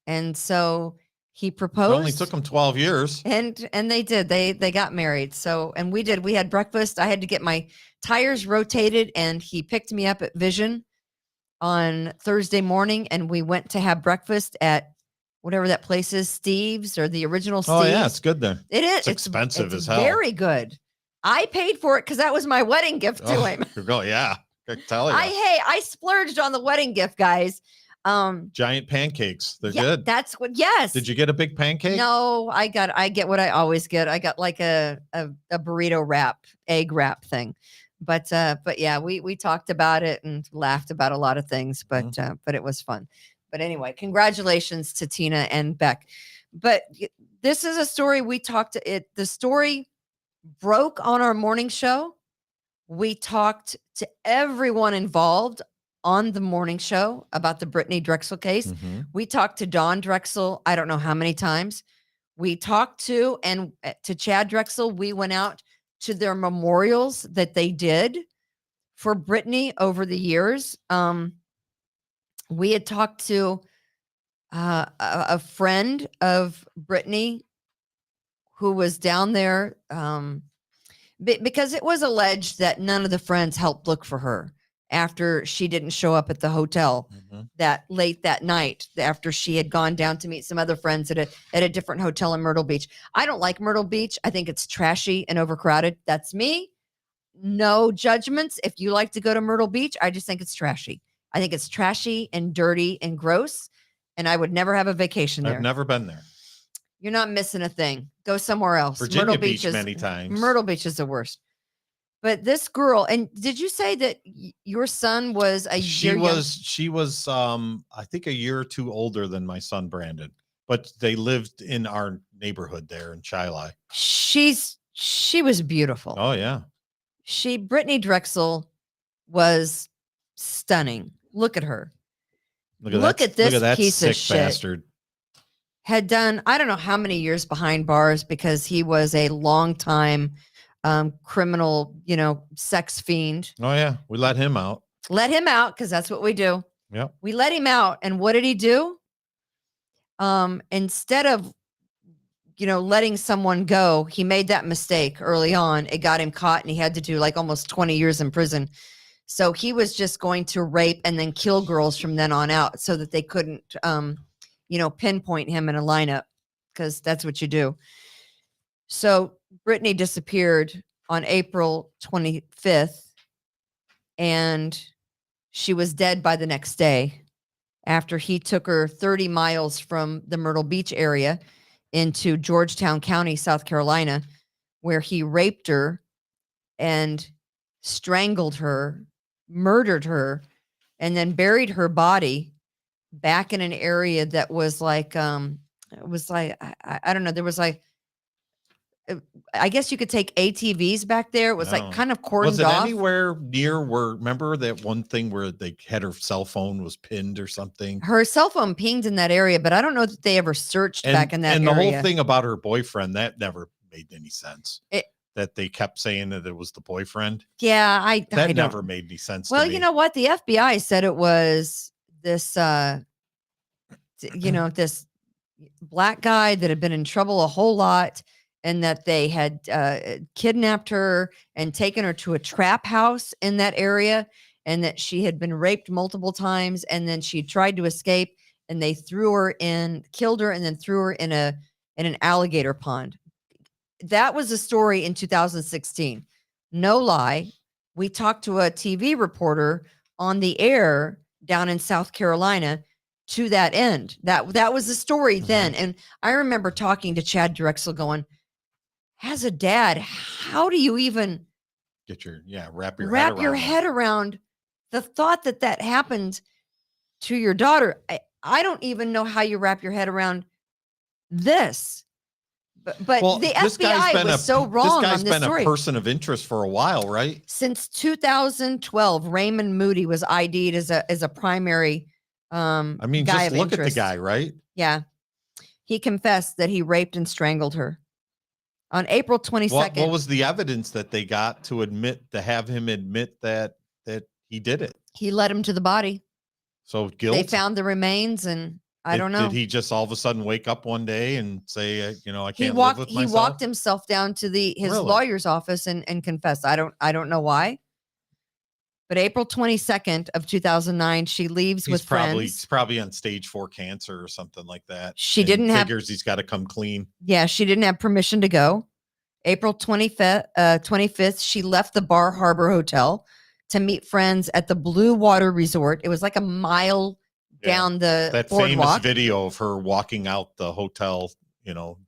S2: And so he proposed.
S3: It only took him 12 years.
S2: And they did. They got married. So, and we did. We had breakfast. I had to get my tires rotated, and he picked me up at Vision on Thursday morning, and we went to have breakfast at whatever that place is, Steve's or the original Steve's.
S3: Oh yeah, it's good there.
S2: It is.
S3: It's expensive
S2: it's
S3: as hell.
S2: Very good. I paid for it because that was my wedding gift to him.
S3: Yeah, I tell you.
S2: I splurged on the wedding gift, guys.
S3: Giant pancakes. They're
S2: yeah,
S3: good.
S2: That's what. Yes.
S3: Did you get a big pancake?
S2: No, I get what I always get. I got like a burrito wrap, egg wrap thing. But yeah, we talked about it and laughed about a lot of things, but it was fun. But anyway, congratulations to Tina and Beck. But this is a story we talked. The story broke on our morning show We talked to everyone involved on the morning show about the Brittany Drexel case.
S3: Mhm.
S2: We talked to Dawn Drexel, I don't know how many times. We talked to Chad Drexel. We went out to their memorials that they did for Brittany over the years. We had talked to a friend of Brittany who was down there because it was alleged that none of the friends helped look for her after she didn't show up at the hotel that late that night after she had gone down to meet some other friends at a different hotel in Myrtle Beach. I don't like Myrtle Beach. I think it's trashy and overcrowded. That's me. No judgments. If you like to go to Myrtle Beach, I just think it's trashy. I think it's trashy and dirty and gross, and I would never have a vacation there.
S3: I've never been there.
S2: You're not missing a thing. Go somewhere else.
S3: Virginia
S2: Myrtle
S3: Beach
S2: is
S3: many times.
S2: Myrtle Beach is the worst. But this girl, and did you say that your son was a year young?
S3: She was I think a year or two older than my son Brandon, but they lived in our neighborhood there in Shiloh.
S2: She was beautiful.
S3: Oh yeah.
S2: Brittany Drexel was stunning. Look at her. Look at this
S3: that
S2: piece of
S3: sick
S2: shit.
S3: bastard.
S2: Had done, I don't know how many years behind bars because he was a long time criminal, sex fiend.
S3: Oh yeah. We let him out.
S2: Let him out because that's what we do.
S3: Yep.
S2: We let him out. And what did he do? Instead of, letting someone go, he made that mistake early on. It got him caught and he had to do like almost 20 years in prison. So he was just going to rape and then kill girls from then on out so that they couldn't, pinpoint him in a lineup because that's what you do. So Brittany disappeared on April 25th and she was dead by the next day after he took her 30 miles from the Myrtle Beach area into Georgetown County, South Carolina, where he raped her and strangled her, murdered her, and then buried her body back in an area that was like, it was like, I don't know. There was like, I guess you could take ATVs back there. It was like kind of cordoned
S3: Was it
S2: off.
S3: anywhere near where, remember that one thing where they had her cell phone was pinned or something?
S2: Her cell phone pinged in that area, but I don't know that they ever searched back in that area.
S3: And the whole thing about her boyfriend, that never made any sense. That they kept saying that it was the boyfriend.
S2: Yeah,
S3: that never made any sense.
S2: Well,
S3: to me.
S2: you know what? The FBI said it was this, this black guy that had been in trouble a whole lot, and that they had kidnapped her and taken her to a trap house in that area, and that she had been raped multiple times, and then she tried to escape, and they killed her, and then threw her in an alligator pond. That was a story in 2016. No lie. We talked to a TV reporter on the air down in South Carolina to that end. That was the story then. And I remember talking to Chad Drexel going, as a dad, how do you even
S3: wrap
S2: your head around the thought that happened to your daughter? I don't even know how you wrap your head around this. But the FBI was so wrong
S3: this guy's
S2: on this
S3: been
S2: story.
S3: A person of interest for a while, right?
S2: Since 2012, Raymond Moody was ID'd as a primary guy
S3: just
S2: of
S3: look
S2: interest.
S3: at the guy, right?
S2: Yeah. He confessed that he raped and strangled her. On April 22nd.
S3: What was the evidence that they got to have him admit that he did it?
S2: He led him to the body.
S3: So guilt.
S2: They found the remains, and I don't know.
S3: Did he just all of a sudden wake up one day and say, I can't
S2: live
S3: with myself?
S2: He walked himself down to his lawyer's office and confessed. I don't know why. But April 22nd of 2009, she leaves with friends.
S3: He's probably on stage 4 cancer or something like that. Figures he's got to come clean.
S2: Yeah, she didn't have permission to go. April 25th, she left the Bar Harbor Hotel to meet friends at the Blue Water Resort. It was like a mile down the
S3: that
S2: boardwalk.
S3: Famous video of her walking out the hotel,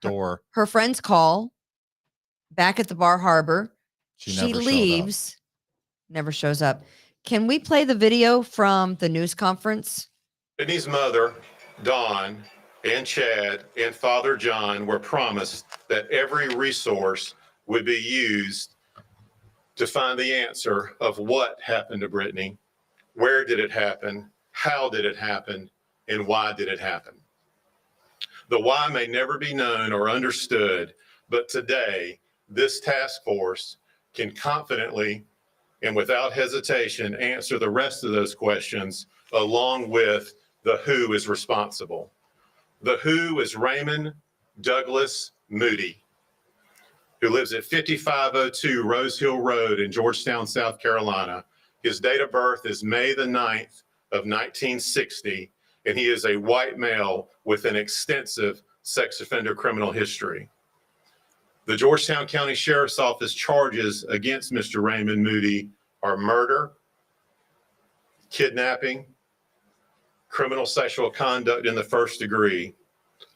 S3: door.
S2: Her friends call back at the Bar Harbor. She leaves. Never shows up. Can we play the video from the news conference?
S8: Brittany's mother, Dawn, and Chad, and Father John were promised that every resource would be used to find the answer of what happened to Brittany, where did it happen, how did it happen, and why did it happen. The why may never be known or understood, but today, this task force can confidently and without hesitation answer the rest of those questions, along with the who is responsible. The who is Raymond Douglas Moody, who lives at 5502 Rose Hill Road in Georgetown, South Carolina. His date of birth is May the 9th of 1960, and he is a white male with an extensive sex offender criminal history. The Georgetown County Sheriff's Office charges against Mr. Raymond Moody are murder, kidnapping, criminal sexual conduct in the first degree.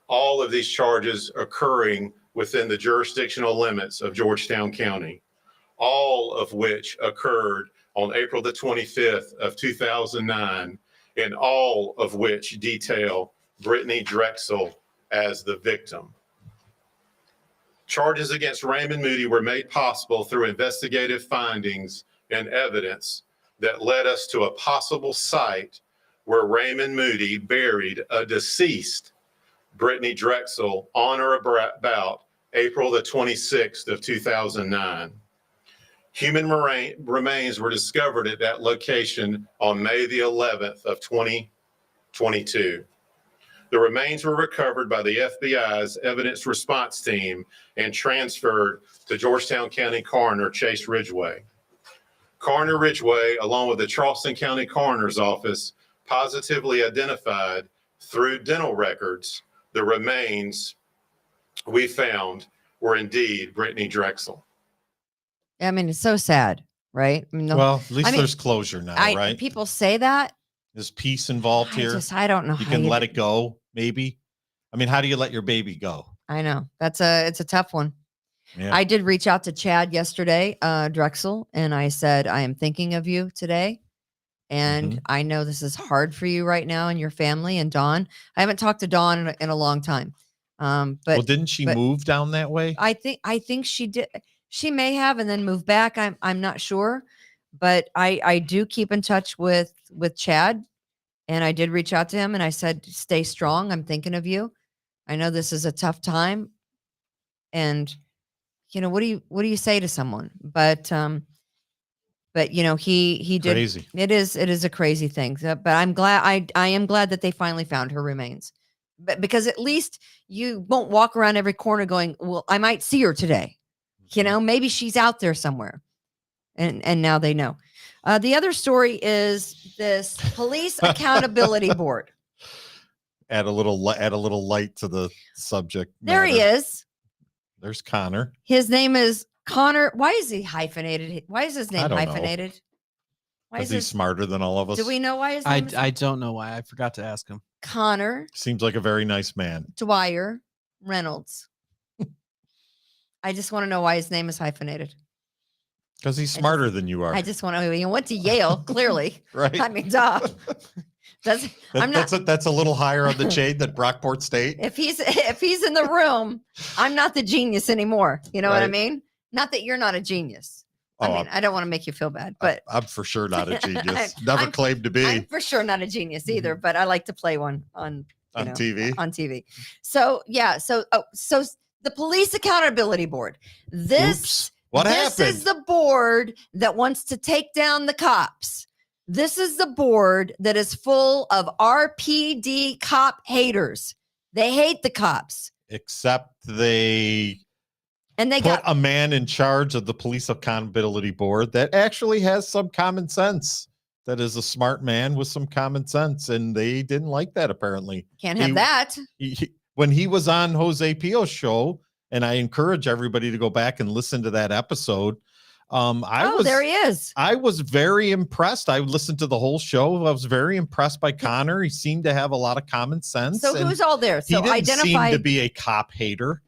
S8: All of these charges occurring within the jurisdictional limits of Georgetown County, all of which occurred on April the 25th of 2009, and all of which detail Brittany Drexel as the victim. Charges against Raymond Moody were made possible through investigative findings and evidence that led us to a possible site where Raymond Moody buried a deceased Brittany Drexel on or about April the 26th of 2009. Human remains were discovered at that location on May the 11th of 2022. The remains were recovered by the FBI's evidence response team and transferred to Georgetown County Coroner Chase Ridgway. Coroner Ridgway, along with the Charleston County Coroner's Office, positively identified through dental records the remains we found were indeed Brittany Drexel.
S2: I mean, it's so sad, right? I mean,
S3: Well, at least there's closure now, right?
S2: People say that.
S3: There's peace involved here.
S2: I don't know.
S3: You can let it go, maybe. I mean, how do you let your baby go?
S2: I know it's a tough one.
S3: Yeah.
S2: I did reach out to Chad yesterday, Drexel, and I said, I am thinking of you today. And I know this is hard for you right now and your family and Dawn. I haven't talked to Dawn in a long time. But
S3: well, didn't she move down that way?
S2: I think she did. She may have and then move back. I'm not sure, but I do keep in touch with Chad, and I did reach out to him and I said, stay strong. I'm thinking of you. I know this is a tough time, and you know, what do you say to someone? But you know, he did.
S3: Crazy.
S2: It is a crazy thing. But I'm glad. I am glad that they finally found her remains, but because at least you won't walk around every corner going, well, I might see her today. You know, maybe she's out there somewhere. And now they know. The other story is this police accountability board.
S3: Add a little light to the subject.
S2: There he is.
S3: There's Connor.
S2: His name is Connor. Why is he hyphenated? Why is his name hyphenated?
S3: Why is he smarter than all of us?
S2: Do we know why his name is?
S4: I don't know why. I forgot to ask him.
S2: Connor
S3: Seems like a very nice man.
S2: Dwyer Reynolds. I just want to know why his name is hyphenated.
S3: Because he's smarter than you are.
S2: I just want to know. He went to Yale, clearly.
S3: Right.
S2: I mean, duh.
S3: That's a little higher on the chain than Brockport State.
S2: If he's in the room, I'm not the genius anymore. You know what I mean? Not that you're not a genius. I don't want to make you feel bad, but
S3: I'm for sure not a genius. Never claimed to be.
S2: I'm for sure not a genius either, but I like to play one on
S3: TV.
S2: On TV. So yeah, so the Police Accountability Board. This
S3: happened?
S2: is the board that wants to take down the cops. This is the board that is full of RPD cop haters. They hate the cops.
S3: Except they put a man in charge of the Police Accountability Board that actually has some common sense. That is a smart man with some common sense. And they didn't like that, apparently.
S2: Can't have that.
S3: When he was on Jose Pio's show, and I encourage everybody to go back and listen to that episode. There he is. I was very impressed. I listened to the whole show. I was very impressed by Connor. He seemed to have a lot of common sense.
S2: So who's all there? So
S3: he didn't seem to be a cop hater.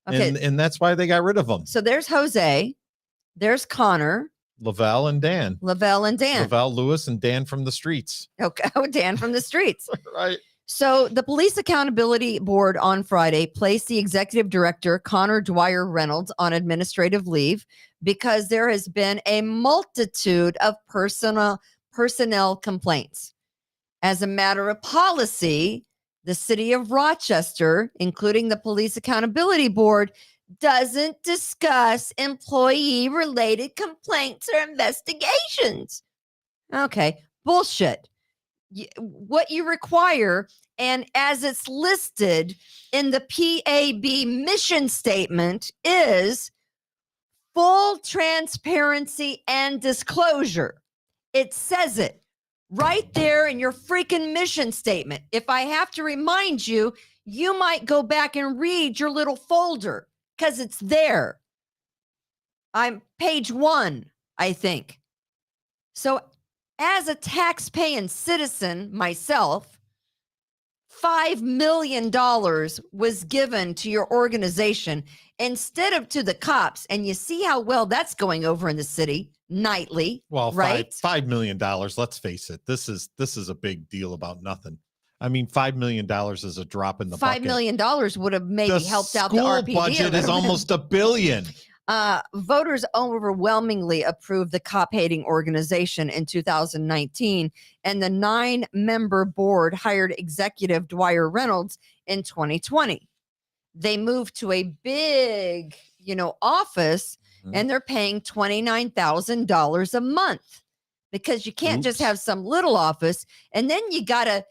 S3: Okay. And that's why they got rid of him.
S2: So there's Jose. There's Connor.
S3: Lavelle and Dan.
S2: Lavelle Lewis and Dan from the streets.
S3: Okay.
S2: Oh, Dan from the streets.
S3: Right.
S2: So the Police Accountability Board on Friday placed the executive director, Connor Dwyer Reynolds, on administrative leave because there has been a multitude of personnel complaints. As a matter of policy, the city of Rochester, including the Police Accountability Board, doesn't discuss employee-related complaints or investigations. Okay, bullshit. What you require, and as it's listed in the PAB mission statement, is full transparency and disclosure. It says it right there in your freaking mission statement. If I have to remind you, you might go back and read your little folder because it's there. I'm page 1, I think. So as a tax-paying citizen myself, $5 million was given to your organization instead of to the cops. And you see how well that's going over in the city nightly.
S3: Well,
S2: right?
S3: $5 million. Let's face it. This is a big deal about nothing. I mean, $5 million is a drop in the bucket.
S2: $5 million would have maybe helped out the RPD.
S3: The school budget is almost $1 billion.
S2: Voters overwhelmingly approved the cop-hating organization in 2019, and the 9-member board hired executive Dwyer Reynolds in 2020. They moved to a big, office, and they're paying $29,000 a month because you can't just have some little office, and then you gotta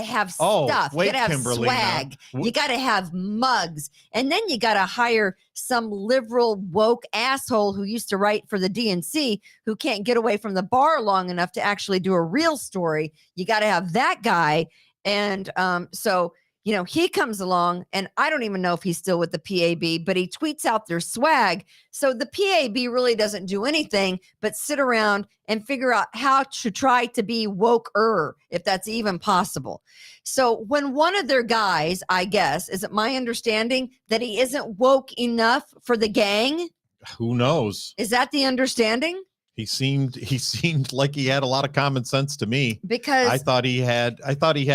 S2: have stuff. You gotta have
S3: Kimberly,
S2: swag. You gotta have mugs. And then you gotta hire some liberal woke asshole who used to write for the DNC who can't get away from the bar long enough to actually do a real story. You gotta have that guy. And so he comes along, and I don't even know if he's still with the PAB, but he tweets out their swag. So the PAB really doesn't do anything but sit around and figure out how to try to be woke-er, if that's even possible. So when one of their guys, I guess, is it my understanding that he isn't woke enough for the gang?
S3: Who knows?
S2: Is that the understanding?
S3: He seemed like he had a lot of common sense to me,
S2: because
S3: I thought he had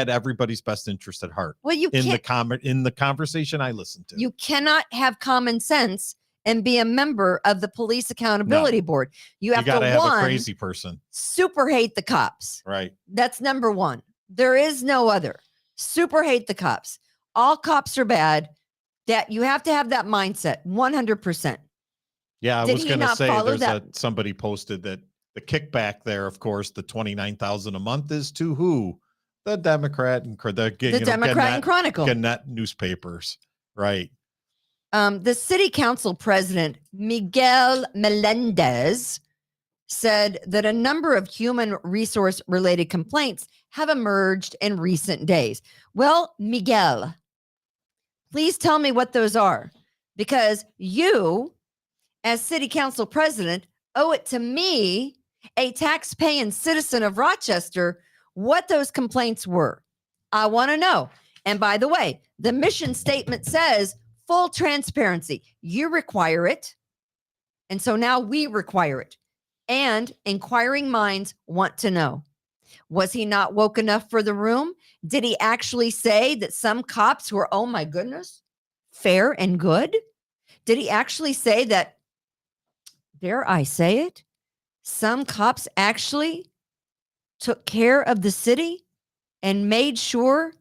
S3: everybody's best interest at heart.
S2: Well,
S3: in the conversation I listened to.
S2: You cannot have common sense and be a member of the Police Accountability Board. You have to
S3: have a crazy person.
S2: Super hate the cops.
S3: Right.
S2: That's number one. There is no other. Super hate the cops. All cops are bad. That you have to have that mindset 100%.
S3: Yeah, I was going to say somebody posted that the kickback there, of course, the $29,000 a month is to who? The Democrat and
S2: Democrat and Chronicle.
S3: Gannett newspapers, right?
S2: The city council president, Miguel Melendez, said that a number of human resource related complaints have emerged in recent days. Well, Miguel, please tell me what those are, because you, as city council president, owe it to me, a tax-paying citizen of Rochester, what those complaints were. I want to know. And by the way, the mission statement says full transparency. You require it. And so now we require it. And inquiring minds want to know. Was he not woke enough for the room? Did he actually say that some cops were, oh my goodness, fair and good? Did he actually say that, dare I say it, some cops actually took care of the city and made sure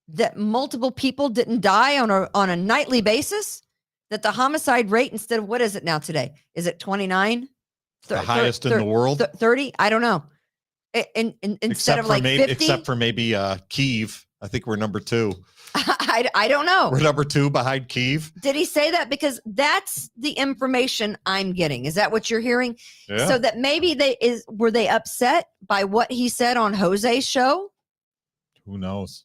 S2: that multiple people didn't die on a nightly basis? That the homicide rate, instead of, what is it now today? Is it 29?
S3: The highest in the world?
S2: 30? I don't know. Instead of like 50?
S3: Except for maybe Kyiv. I think we're number 2.
S2: I don't know.
S3: We're number 2 behind Kyiv.
S2: Did he say that? Because that's the information I'm getting. Is that what you're hearing?
S3: Yeah.
S2: So that maybe were they upset by what he said on Jose's show?
S3: Who knows?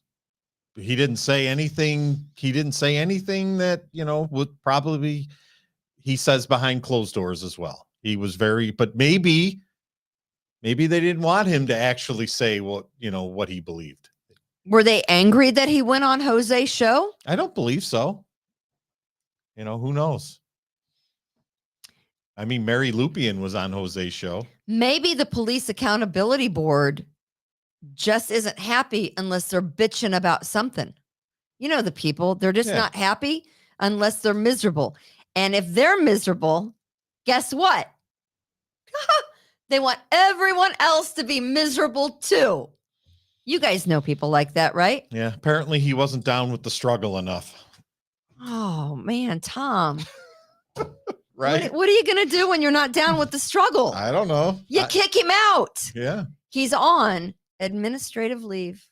S3: He didn't say anything. He didn't say anything that, would probably, he says behind closed doors as well. He was but maybe they didn't want him to actually say what he believed.
S2: Were they angry that he went on Jose's show?
S3: I don't believe so. Who knows? I mean, Mary Lupian was on Jose's show.
S2: Maybe the Police Accountability Board just isn't happy unless they're bitching about something. You know, the people, they're just not happy unless they're miserable. And if they're miserable, guess what? They want everyone else to be miserable too. You guys know people like that, right?
S3: Yeah. Apparently he wasn't down with the struggle enough.
S2: Oh man, Tom.
S3: Right.
S2: What are you going to do when you're not down with the struggle?
S3: I don't know.
S2: You kick him out.
S3: Yeah.
S2: He's on administrative leave.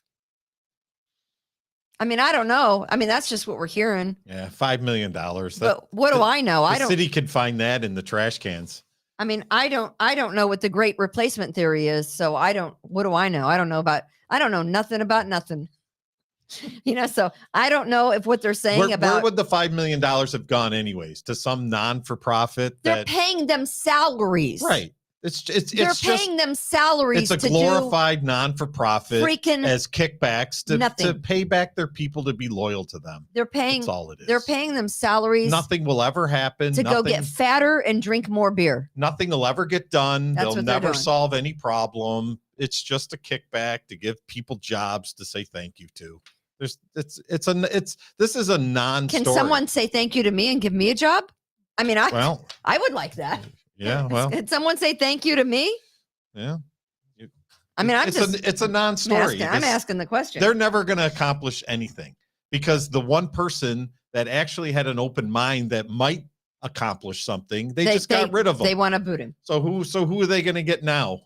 S2: I mean, I don't know. I mean, that's just what we're hearing.
S3: Yeah. $5 million.
S2: But what do I know?
S3: The city can find that in the trash cans.
S2: I mean, I don't know what the great replacement theory is. So what do I know? I don't know nothing about nothing. You know, so I don't know if what they're saying
S3: where would the $5 million have gone anyways? To some non-for-profit?
S2: They're paying them salaries.
S3: Right.
S2: They're paying them salaries.
S3: It's a glorified non-for-profit as kickbacks to pay back their people to be loyal to them. That's all it is.
S2: They're paying them salaries.
S3: Nothing will ever happen.
S2: Go get fatter and drink more beer.
S3: Nothing will ever get done.
S2: They'll
S3: never solve any problem. It's just a kickback to give people jobs to say thank you to. This is a non-story.
S2: Can someone say thank you to me and give me a job? I mean, I would like that.
S3: Yeah, well,
S2: can someone say thank you to me?
S3: Yeah.
S2: I mean,
S3: it's a non-story.
S2: I'm asking the question.
S3: They're never going to accomplish anything because the one person that actually had an open mind that might accomplish something, they just got rid of him.
S2: They want to boot him.
S3: So who are they going to get now?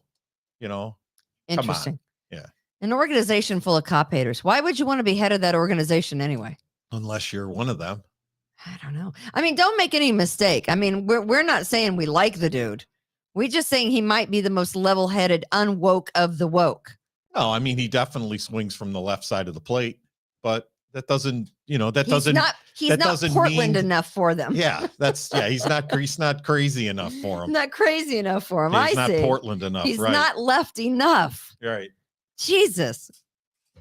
S3: You know,
S2: interesting.
S3: Yeah.
S2: An organization full of cop haters. Why would you want to be head of that organization anyway?
S3: Unless you're one of them.
S2: I don't know. I mean, don't make any mistake. I mean, we're not saying we like the dude. We're just saying he might be the most level-headed, unwoke of the woke.
S3: No, I mean, he definitely swings from the left side of the plate, but that doesn't, he's not
S2: Portland enough for them.
S3: Yeah, he's not crazy enough for him.
S2: Not crazy enough for him.
S3: He's not Portland enough.
S2: He's not left enough.
S3: Right.
S2: Jesus.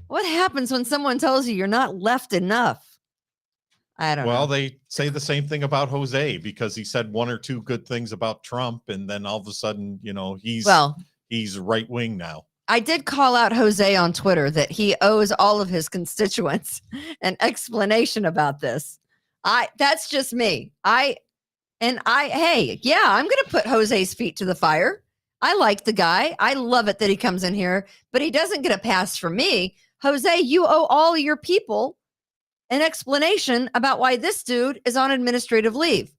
S2: What happens when someone tells you you're not left enough? I don't know.
S3: Well, they say the same thing about Jose because he said one or two good things about Trump, and then all of a sudden, he's right wing now.
S2: I did call out Jose on Twitter that he owes all of his constituents an explanation about this. That's just me. I'm going to put Jose's feet to the fire. I like the guy. I love it that he comes in here, but he doesn't get a pass from me. Jose, you owe all your people an explanation about why this dude is on administrative leave.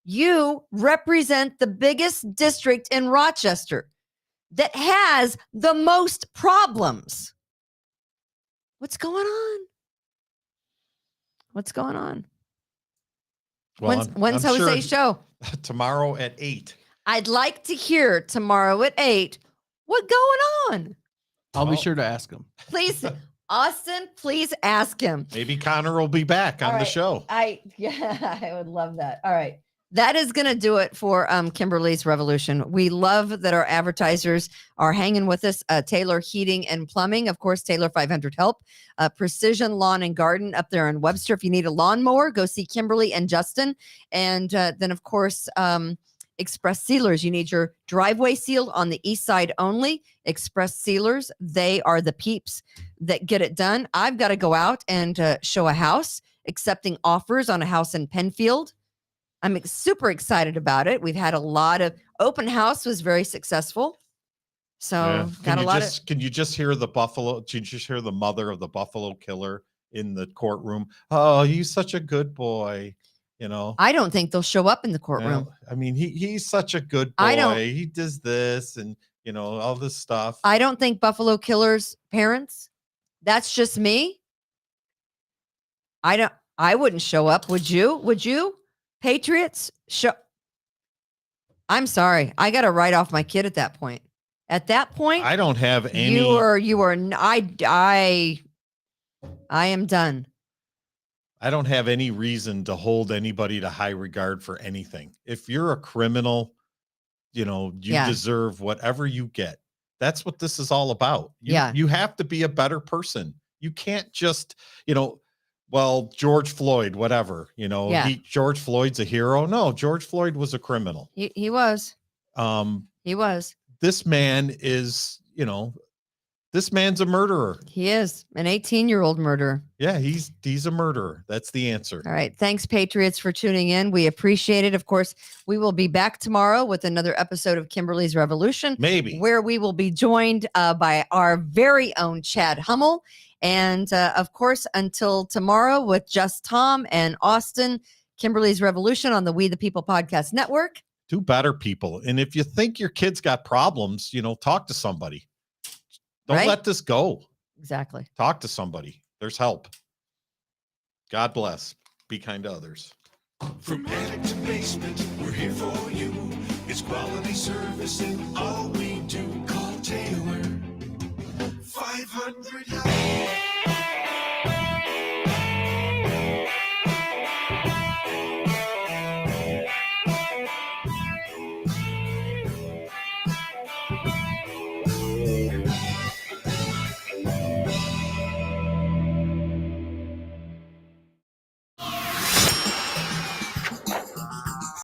S2: You represent the biggest district in Rochester that has the most problems. What's going on?
S3: Well,
S2: when's Jose's show?
S3: Tomorrow at 8.
S2: I'd like to hear tomorrow at 8 what's going on.
S4: I'll be sure to ask him.
S2: Please, Austin, please ask him.
S3: Maybe Connor will be back on the show.
S2: I would love that. All right. That is going to do it for Kimberly's Revolution. We love that our advertisers are hanging with us. Taylor Heating and Plumbing, of course, Taylor 500 Help, Precision Lawn and Garden up there in Webster. If you need a lawnmower, go see Kimberly and Justin. And then, of course, Express Sealers. You need your driveway sealed on the east side only. Express Sealers, they are the peeps that get it done. I've got to go out and show a house, accepting offers on a house in Penfield. I'm super excited about it. We've had a lot of open house, was very successful. So got a lot of.
S3: Can you just hear the buffalo? Can you just hear the mother of the buffalo killer in the courtroom? Oh, he's such a good boy.
S2: I don't think they'll show up in the courtroom.
S3: I mean, he's such a good boy. He does this and all this stuff.
S2: I don't think Buffalo Killer's parents. That's just me. I wouldn't show up. Would you? Would you? Patriots show. I'm sorry. I got to write off my kid at that point. At that point,
S3: I don't have any.
S2: You are. I am done.
S3: I don't have any reason to hold anybody to high regard for anything. If you're a criminal, you deserve whatever you get. That's what this is all about. You have to be a better person. You can't just, George Floyd, whatever, George Floyd's a hero. No, George Floyd was a criminal.
S2: He was. He was.
S3: This man is, This man's a murderer.
S2: He is an 18-year-old murderer.
S3: Yeah, he's a murderer. That's the answer.
S2: All right. Thanks, Patriots, for tuning in. We appreciate it. Of course, we will be back tomorrow with another episode of Kimberly's Revolution.
S3: Maybe.
S2: Where we will be joined by our very own Chad Hummel. And of course, until tomorrow with Just Tom and Austin, Kimberly's Revolution on the We the People Podcast Network.
S3: Do better, people. And if you think your kid's got problems, talk to somebody. Don't let this go.
S2: Exactly.
S3: Talk to somebody. There's help. God bless. Be kind to others.
S1: From attic to basement, we're here for you. It's quality service in all we do. Call Taylor. 500